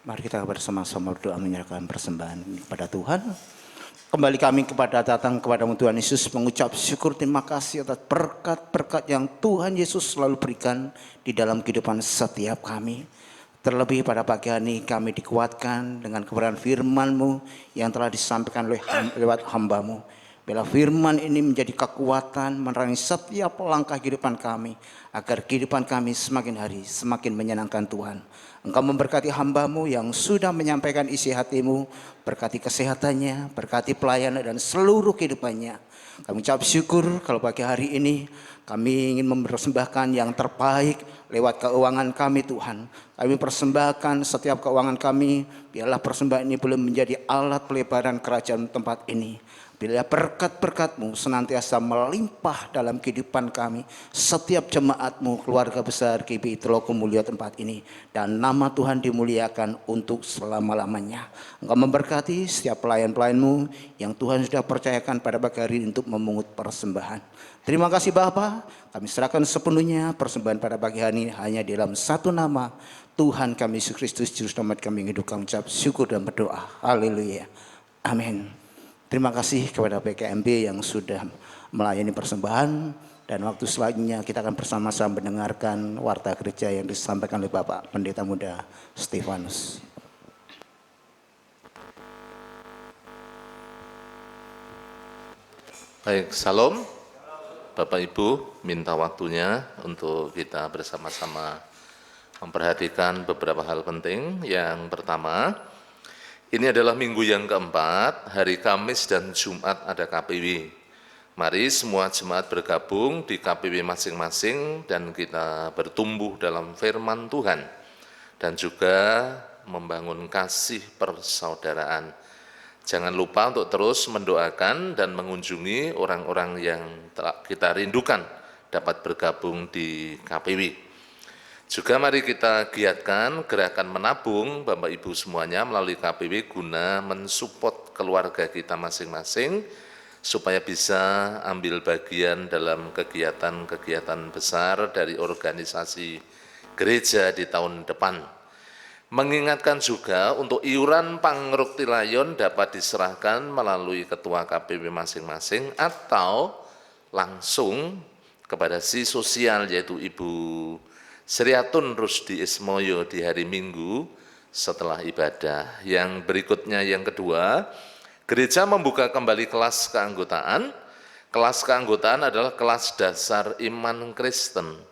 Speaker 1: Mari kita bersama-sama berdoa menyerahkan persembahan ini kepada Tuhan. Kembali kami datang kepadamu Tuhan Yesus, mengucap syukur terima kasih atas berkat-berkat yang Tuhan Yesus selalu berikan di dalam kehidupan setiap kami. Terlebih pada pagi hari ini kami dikuatkan dengan kebenaran firman-Mu yang telah disampaikan lewat hamba-Mu. Bila firman ini menjadi kekuatan menerangi setiap langkah kehidupan kami, agar kehidupan kami semakin hari semakin menyenangkan Tuhan. Engkau memberkati hamba-Mu yang sudah menyampaikan isi hati-Mu, berkati kesehatannya, berkati pelayanan dan seluruh kehidupannya. Kami ucap syukur kalau pagi hari ini kami ingin mempersembahkan yang terbaik lewat keuangan kami Tuhan. Kami persembahkan setiap keuangan kami, biarlah persembahan ini boleh menjadi alat pelebaran kerajaan tempat ini. Bila berkat-berkat-Mu senantiasa melimpah dalam kehidupan kami, setiap jemaat-Mu, keluarga besar GBI Teloko Mulyo tempat ini, dan nama Tuhan dimuliakan untuk selama-lamanya. Engkau memberkati setiap pelayan-pelayan-Mu yang Tuhan sudah percayakan pada pagi hari untuk memungut persembahan. Terima kasih Bapa, kami serahkan sepenuhnya persembahan pada pagi hari ini hanya di dalam satu nama, Tuhan kami Yesus Kristus, Juru Selamat kami hidup, kami ucap syukur dan berdoa. Haleluya. Amin. Terima kasih kepada PKMB yang sudah melayani persembahan, dan waktu selanjutnya kita akan bersama-sama mendengarkan warta gereja yang disampaikan oleh Bapak Pendeta Muda Stefanus.
Speaker 4: Baik, salam. Bapak Ibu, minta waktunya untuk kita bersama-sama memperhatikan beberapa hal penting. Yang pertama, ini adalah minggu yang keempat, hari Kamis dan Jumat ada KPW. Mari semua jemaat bergabung di KPW masing-masing dan kita bertumbuh dalam firman Tuhan dan juga membangun kasih persaudaraan. Jangan lupa untuk terus mendoakan dan mengunjungi orang-orang yang kita rindukan dapat bergabung di KPW. Juga mari kita giatkan gerakan menabung Bapak Ibu semuanya melalui KPW guna mensupport keluarga kita masing-masing supaya bisa ambil bagian dalam kegiatan-kegiatan besar dari organisasi gereja di tahun depan. Mengingatkan juga untuk iuran pangrukti layon dapat diserahkan melalui ketua KPW masing-masing atau langsung kepada si sosial yaitu Ibu Sriatun Rusdi Ismoyo di hari Minggu setelah ibadah. Yang berikutnya yang kedua, gereja membuka kembali kelas keanggotaan. Kelas keanggotaan adalah kelas dasar iman Kristen.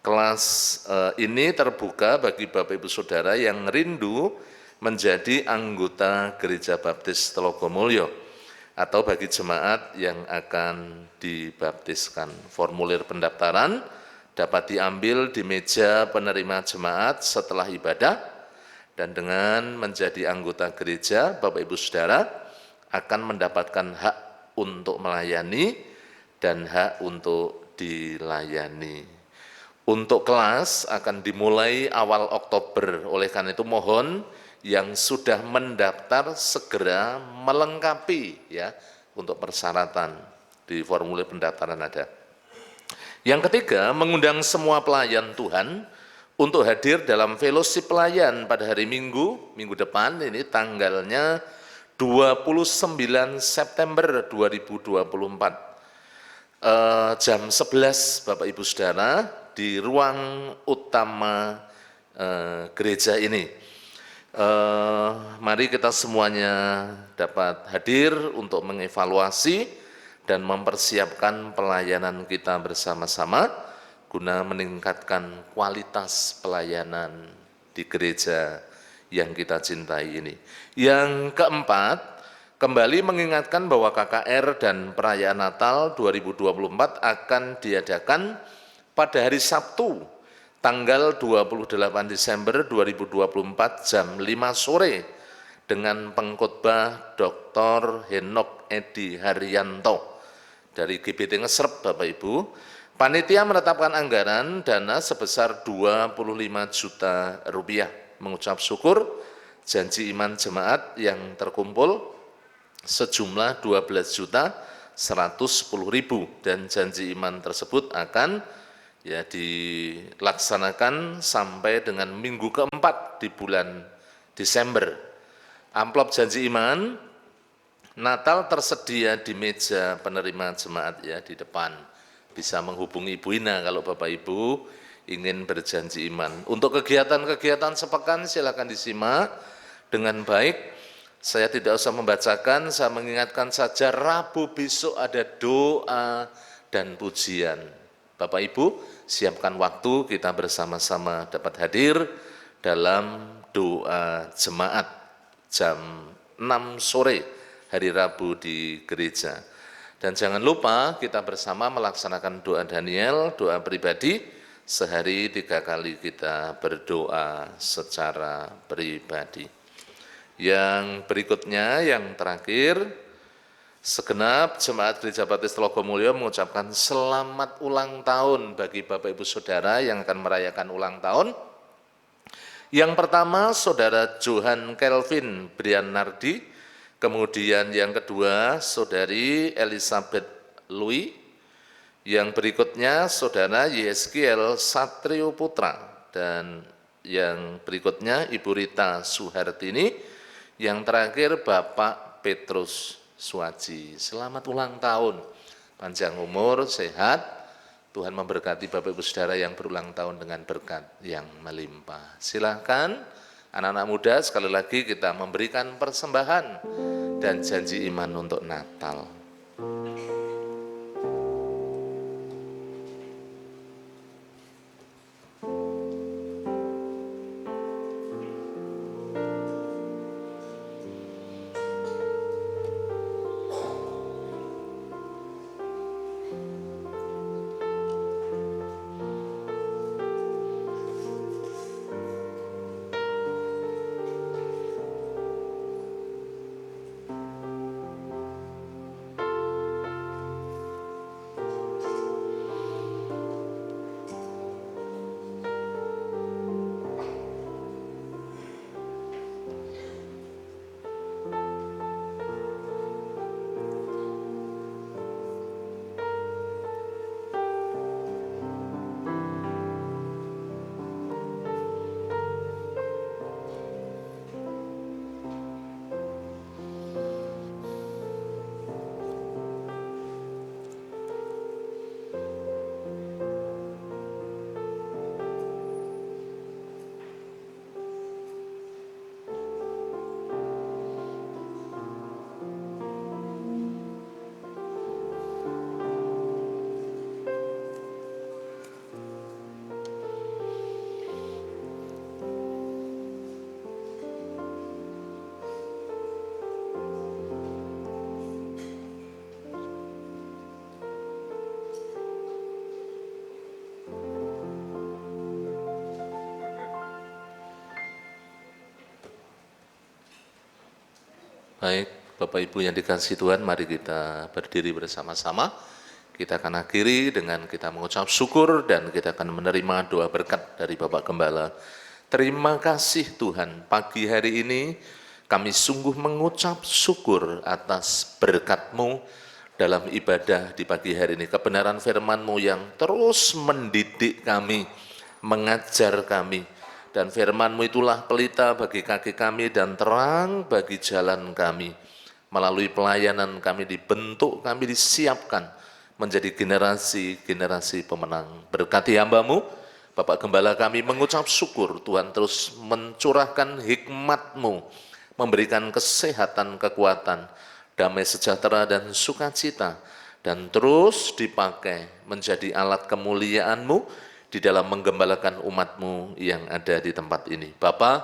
Speaker 4: Kelas ini terbuka bagi Bapak Ibu Saudara yang rindu menjadi anggota Gereja Baptis Telogomulyo atau bagi jemaat yang akan dibaptiskan. Formulir pendaftaran dapat diambil di meja penerima jemaat setelah ibadah, dan dengan menjadi anggota gereja, Bapak Ibu Saudara akan mendapatkan hak untuk melayani dan hak untuk dilayani. Untuk kelas akan dimulai awal Oktober, oleh karena itu mohon yang sudah mendaftar segera melengkapi ya untuk persyaratan di formulir pendaftaran ada. Yang ketiga, mengundang semua pelayan Tuhan untuk hadir dalam fellowship pelayan pada hari Minggu depan, ini tanggalnya 29 September 2024. Jam 11 Bapak Ibu Saudara di ruang utama gereja ini. Mari kita semuanya dapat hadir untuk mengevaluasi dan mempersiapkan pelayanan kita bersama-sama guna meningkatkan kualitas pelayanan di gereja yang kita cintai ini. Yang keempat, kembali mengingatkan bahwa KKR dan perayaan Natal 2024 akan diadakan pada hari Sabtu, tanggal 28 Desember 2024 jam 5 sore dengan pengkhotbah Dr. Henok Edi Haryanto dari GBT Ngesrep Bapak Ibu. Panitia menetapkan anggaran dana sebesar 25 juta rupiah. Mengucap syukur janji iman jemaat yang terkumpul sejumlah 12.110.000 dan janji iman tersebut akan dilaksanakan sampai dengan minggu keempat di bulan Desember. Amplop janji iman Natal tersedia di meja penerima jemaat ya di depan. Bisa menghubungi Ibu Ina kalau Bapak Ibu ingin berjanji iman. Untuk kegiatan-kegiatan sepekan silakan disimak dengan baik. Saya tidak usah membacakan, saya mengingatkan saja Rabu besok ada doa dan pujian. Bapak Ibu siapkan waktu kita bersama-sama dapat hadir dalam doa jemaat jam 6 sore hari Rabu di gereja. Dan jangan lupa kita bersama melaksanakan doa Daniel, doa pribadi, sehari 3 kali kita berdoa secara pribadi. Yang berikutnya, yang terakhir, segenap jemaat Gereja Baptis Telogomulyo mengucapkan selamat ulang tahun bagi Bapak Ibu Saudara yang akan merayakan ulang tahun. Yang pertama, Saudara Johan Kelvin Brianardi, kemudian yang kedua, Saudari Elizabeth Louis, yang berikutnya, Saudara Yeskiel Satrio Putra, dan yang berikutnya, Ibu Rita Suhartini, yang terakhir, Bapak Petrus Suaji. Selamat ulang tahun, panjang umur, sehat, Tuhan memberkati Bapak Ibu Saudara yang berulang tahun dengan berkat yang melimpah. Silakan anak-anak muda, sekali lagi kita memberikan persembahan dan janji iman untuk Natal. Baik, Bapak Ibu yang dikasihi Tuhan, mari kita berdiri bersama-sama. Kita akan akhiri dengan kita mengucap syukur dan kita akan menerima doa berkat dari Bapak Gembala. Terima kasih Tuhan, pagi hari ini kami sungguh mengucap syukur atas berkat-Mu dalam ibadah di pagi hari ini. Kebenaran firman-Mu yang terus mendidik kami, mengajar kami. Dan firman-Mu itulah pelita bagi kaki kami dan terang bagi jalan kami. Melalui pelayanan kami dibentuk, kami disiapkan menjadi generasi-generasi pemenang. Berkati hamba-Mu, Bapak Gembala kami mengucap syukur, Tuhan terus mencurahkan hikmat-Mu, memberikan kesehatan, kekuatan, damai sejahtera dan sukacita, dan terus dipakai menjadi alat kemuliaan-Mu, di dalam menggembalakan umat-Mu yang ada di tempat ini. Bapa,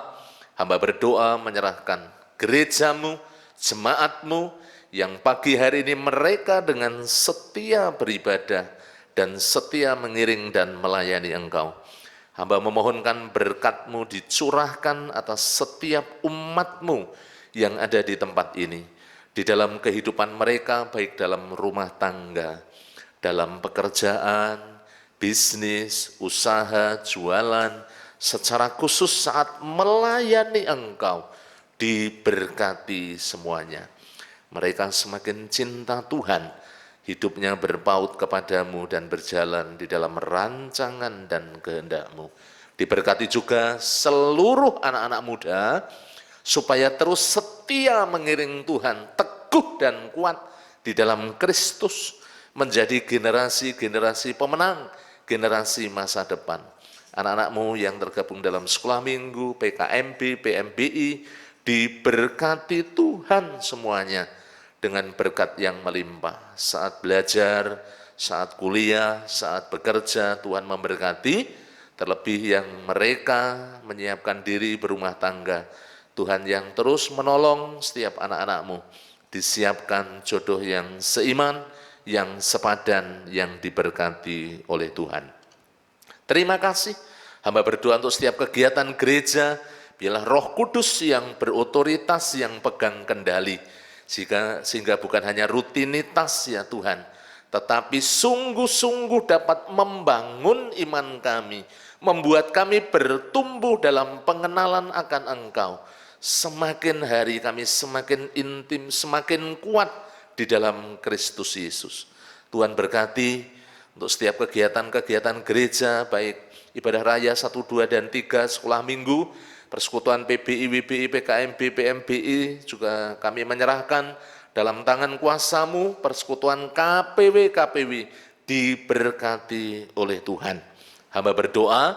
Speaker 4: hamba berdoa menyerahkan gereja-Mu, jemaat-Mu, yang pagi hari ini mereka dengan setia beribadah dan setia mengiring dan melayani Engkau. Hamba memohonkan berkat-Mu dicurahkan atas setiap umat-Mu yang ada di tempat ini, di dalam kehidupan mereka, baik dalam rumah tangga, dalam pekerjaan, bisnis, usaha, jualan, secara khusus saat melayani Engkau, diberkati semuanya. Mereka semakin cinta Tuhan, hidupnya berpaut kepadamu dan berjalan di dalam rancangan dan kehendak-Mu. Diberkati juga seluruh anak-anak muda, supaya terus setia mengiring Tuhan, teguh dan kuat di dalam Kristus, menjadi generasi-generasi pemenang, generasi masa depan. Anak-anakmu yang tergabung dalam sekolah minggu, PKMB, PMBI, diberkati Tuhan semuanya dengan berkat yang melimpah. Saat belajar, saat kuliah, saat bekerja, Tuhan memberkati. Terlebih yang mereka menyiapkan diri berumah tangga, Tuhan yang terus menolong setiap anak-anakmu, disiapkan jodoh yang seiman, yang sepadan, yang diberkati oleh Tuhan. Terima kasih, hamba berdoa untuk setiap kegiatan gereja, biarlah Roh Kudus yang berotoritas, yang pegang kendali, sehingga bukan hanya rutinitas ya Tuhan, tetapi sungguh-sungguh dapat membangun iman kami, membuat kami bertumbuh dalam pengenalan akan Engkau. Semakin hari kami semakin intim, semakin kuat di dalam Kristus Yesus. Tuhan berkati untuk setiap kegiatan-kegiatan gereja, baik ibadah raya 1, 2, dan 3, sekolah minggu, persekutuan PBI, WBI, PKMB, PMBI, juga kami menyerahkan dalam tangan kuasa-Mu. Persekutuan KPW diberkati oleh Tuhan. Hamba berdoa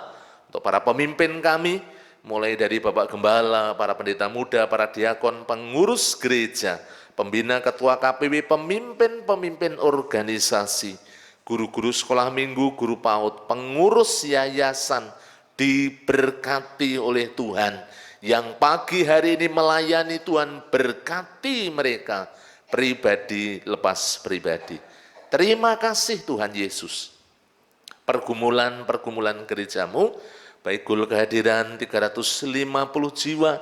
Speaker 4: untuk para pemimpin kami, mulai dari Bapak Gembala, para pendeta muda, para diakon, pengurus gereja, pembina, ketua KPW, pemimpin-pemimpin organisasi, guru-guru sekolah minggu, guru PAUD, pengurus yayasan, diberkati oleh Tuhan. Yang pagi hari ini melayani, Tuhan berkati mereka, pribadi lepas pribadi. Terima kasih Tuhan Yesus. Pergumulan-pergumulan gereja-Mu, baik gul kehadiran 350 jiwa,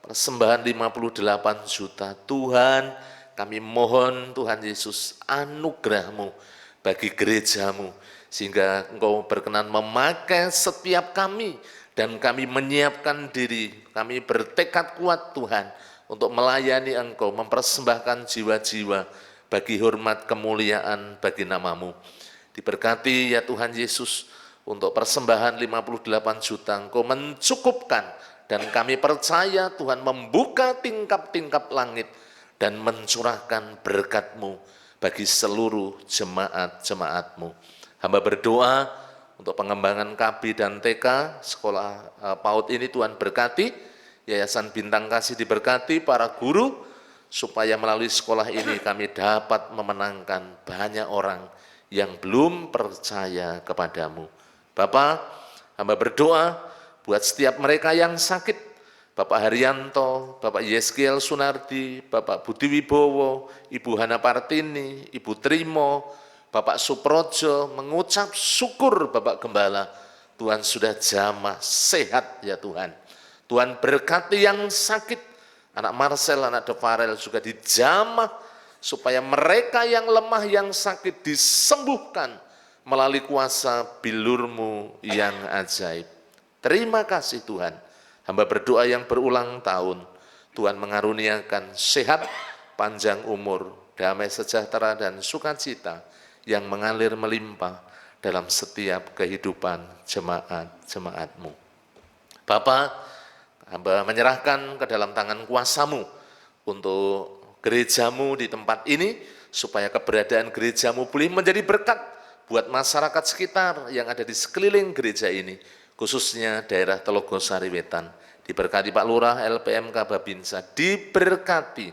Speaker 4: persembahan 58 juta. Tuhan, kami mohon Tuhan Yesus, anugerah-Mu bagi gereja-Mu, sehingga Engkau berkenan memakai setiap kami, dan kami menyiapkan diri, kami bertekad kuat Tuhan, untuk melayani Engkau, mempersembahkan jiwa-jiwa bagi hormat kemuliaan bagi nama-Mu. Diberkati ya Tuhan Yesus, untuk persembahan 58 juta Engkau mencukupkan, dan kami percaya Tuhan membuka tingkap-tingkap langit dan mencurahkan berkat-Mu bagi seluruh jemaat-jemaat-Mu. Hamba berdoa untuk pengembangan KB dan TK, sekolah PAUD ini Tuhan berkati, Yayasan Bintang Kasih diberkati, para guru, supaya melalui sekolah ini kami dapat memenangkan banyak orang yang belum percaya kepadamu. Bapak, hamba berdoa buat setiap mereka yang sakit, Bapak Haryanto, Bapak Yeskiel Sunardi, Bapak Budi Wibowo, Ibu Hana Partini, Ibu Trimo, Bapak Suprojo, mengucap syukur Bapak Gembala, Tuhan sudah jamah sehat ya Tuhan. Tuhan berkati yang sakit, anak Marcel, anak Devarel juga dijamah, supaya mereka yang lemah, yang sakit disembuhkan melalui kuasa bilur-Mu yang ajaib. Terima kasih Tuhan. Hamba berdoa yang berulang tahun, Tuhan mengaruniakan sehat, panjang umur, damai sejahtera, dan sukacita yang mengalir melimpah dalam setiap kehidupan jemaat-jemaat-Mu. Bapa, hamba menyerahkan ke dalam tangan kuasa-Mu untuk gereja-Mu di tempat ini, supaya keberadaan gereja-Mu boleh menjadi berkat buat masyarakat sekitar yang ada di sekeliling gereja ini, khususnya daerah Telogosari Wetan. Diberkati Pak Lurah, LPMK Babinsa, diberkati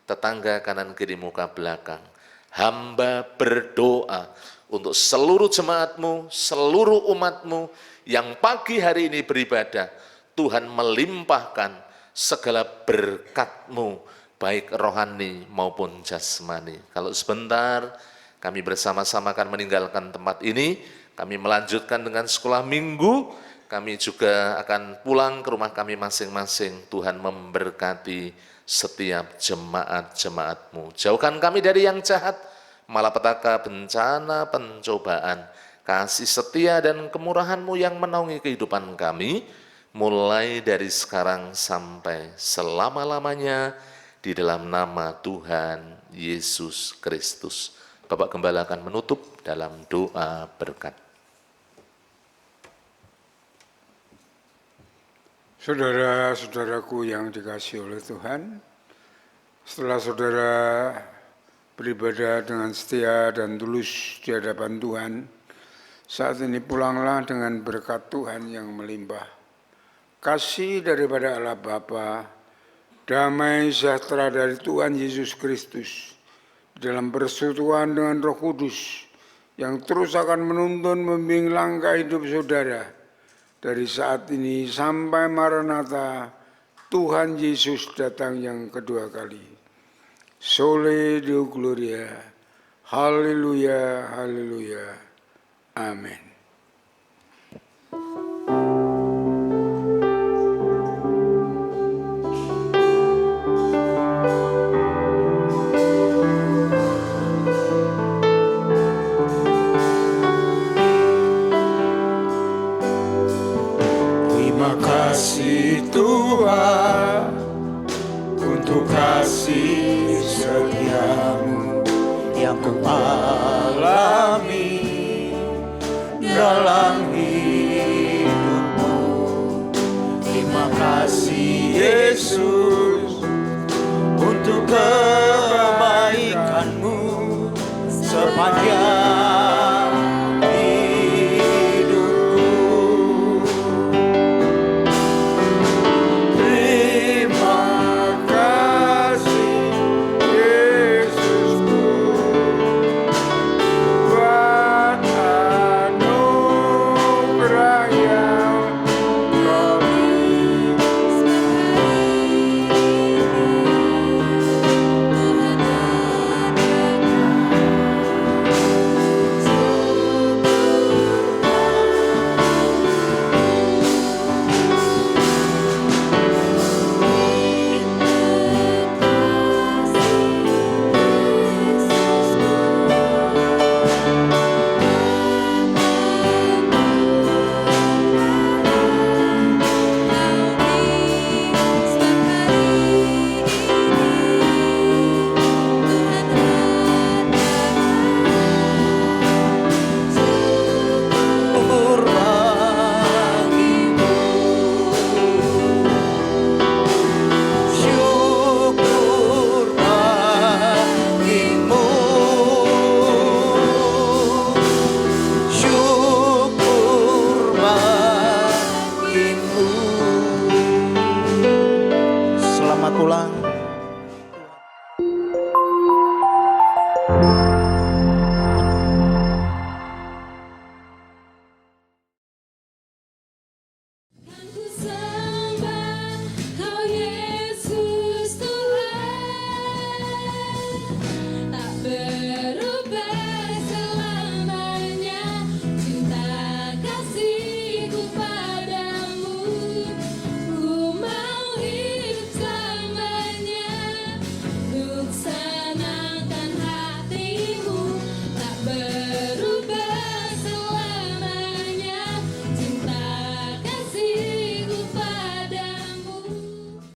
Speaker 4: tetangga kanan kiri muka belakang. Hamba berdoa untuk seluruh jemaat-Mu, seluruh umat-Mu yang pagi hari ini beribadah, Tuhan melimpahkan segala berkat-Mu, baik rohani maupun jasmani. Kalau sebentar kami bersama-sama akan meninggalkan tempat ini, kami melanjutkan dengan sekolah minggu, kami juga akan pulang ke rumah kami masing-masing. Tuhan memberkati setiap jemaat-jemaat-Mu. Jauhkan kami dari yang jahat, malapetaka, bencana, pencobaan. Kasih setia dan kemurahan-Mu yang menaungi kehidupan kami, mulai dari sekarang sampai selama-lamanya, di dalam nama Tuhan Yesus Kristus. Bapak Gembala akan menutup dalam doa berkat.
Speaker 2: Saudara-saudaraku yang dikasihi oleh Tuhan, setelah saudara beribadah dengan setia dan tulus di hadapan Tuhan, saat ini pulanglah dengan berkat Tuhan yang melimpah. Kasih daripada Allah Bapa, damai sejahtera dari Tuhan Yesus Kristus, dalam persekutuan dengan Roh Kudus, yang terus akan menuntun membimbing langkah hidup saudara, dari saat ini sampai Maranatha, Tuhan Yesus datang yang kedua kali. Sole Deo Gloria, Haleluya, Haleluya, Amin.
Speaker 5: Kasih Tuhan untuk kasih setiamu yang ku alami dalam hidupmu. Terima kasih Yesus untuk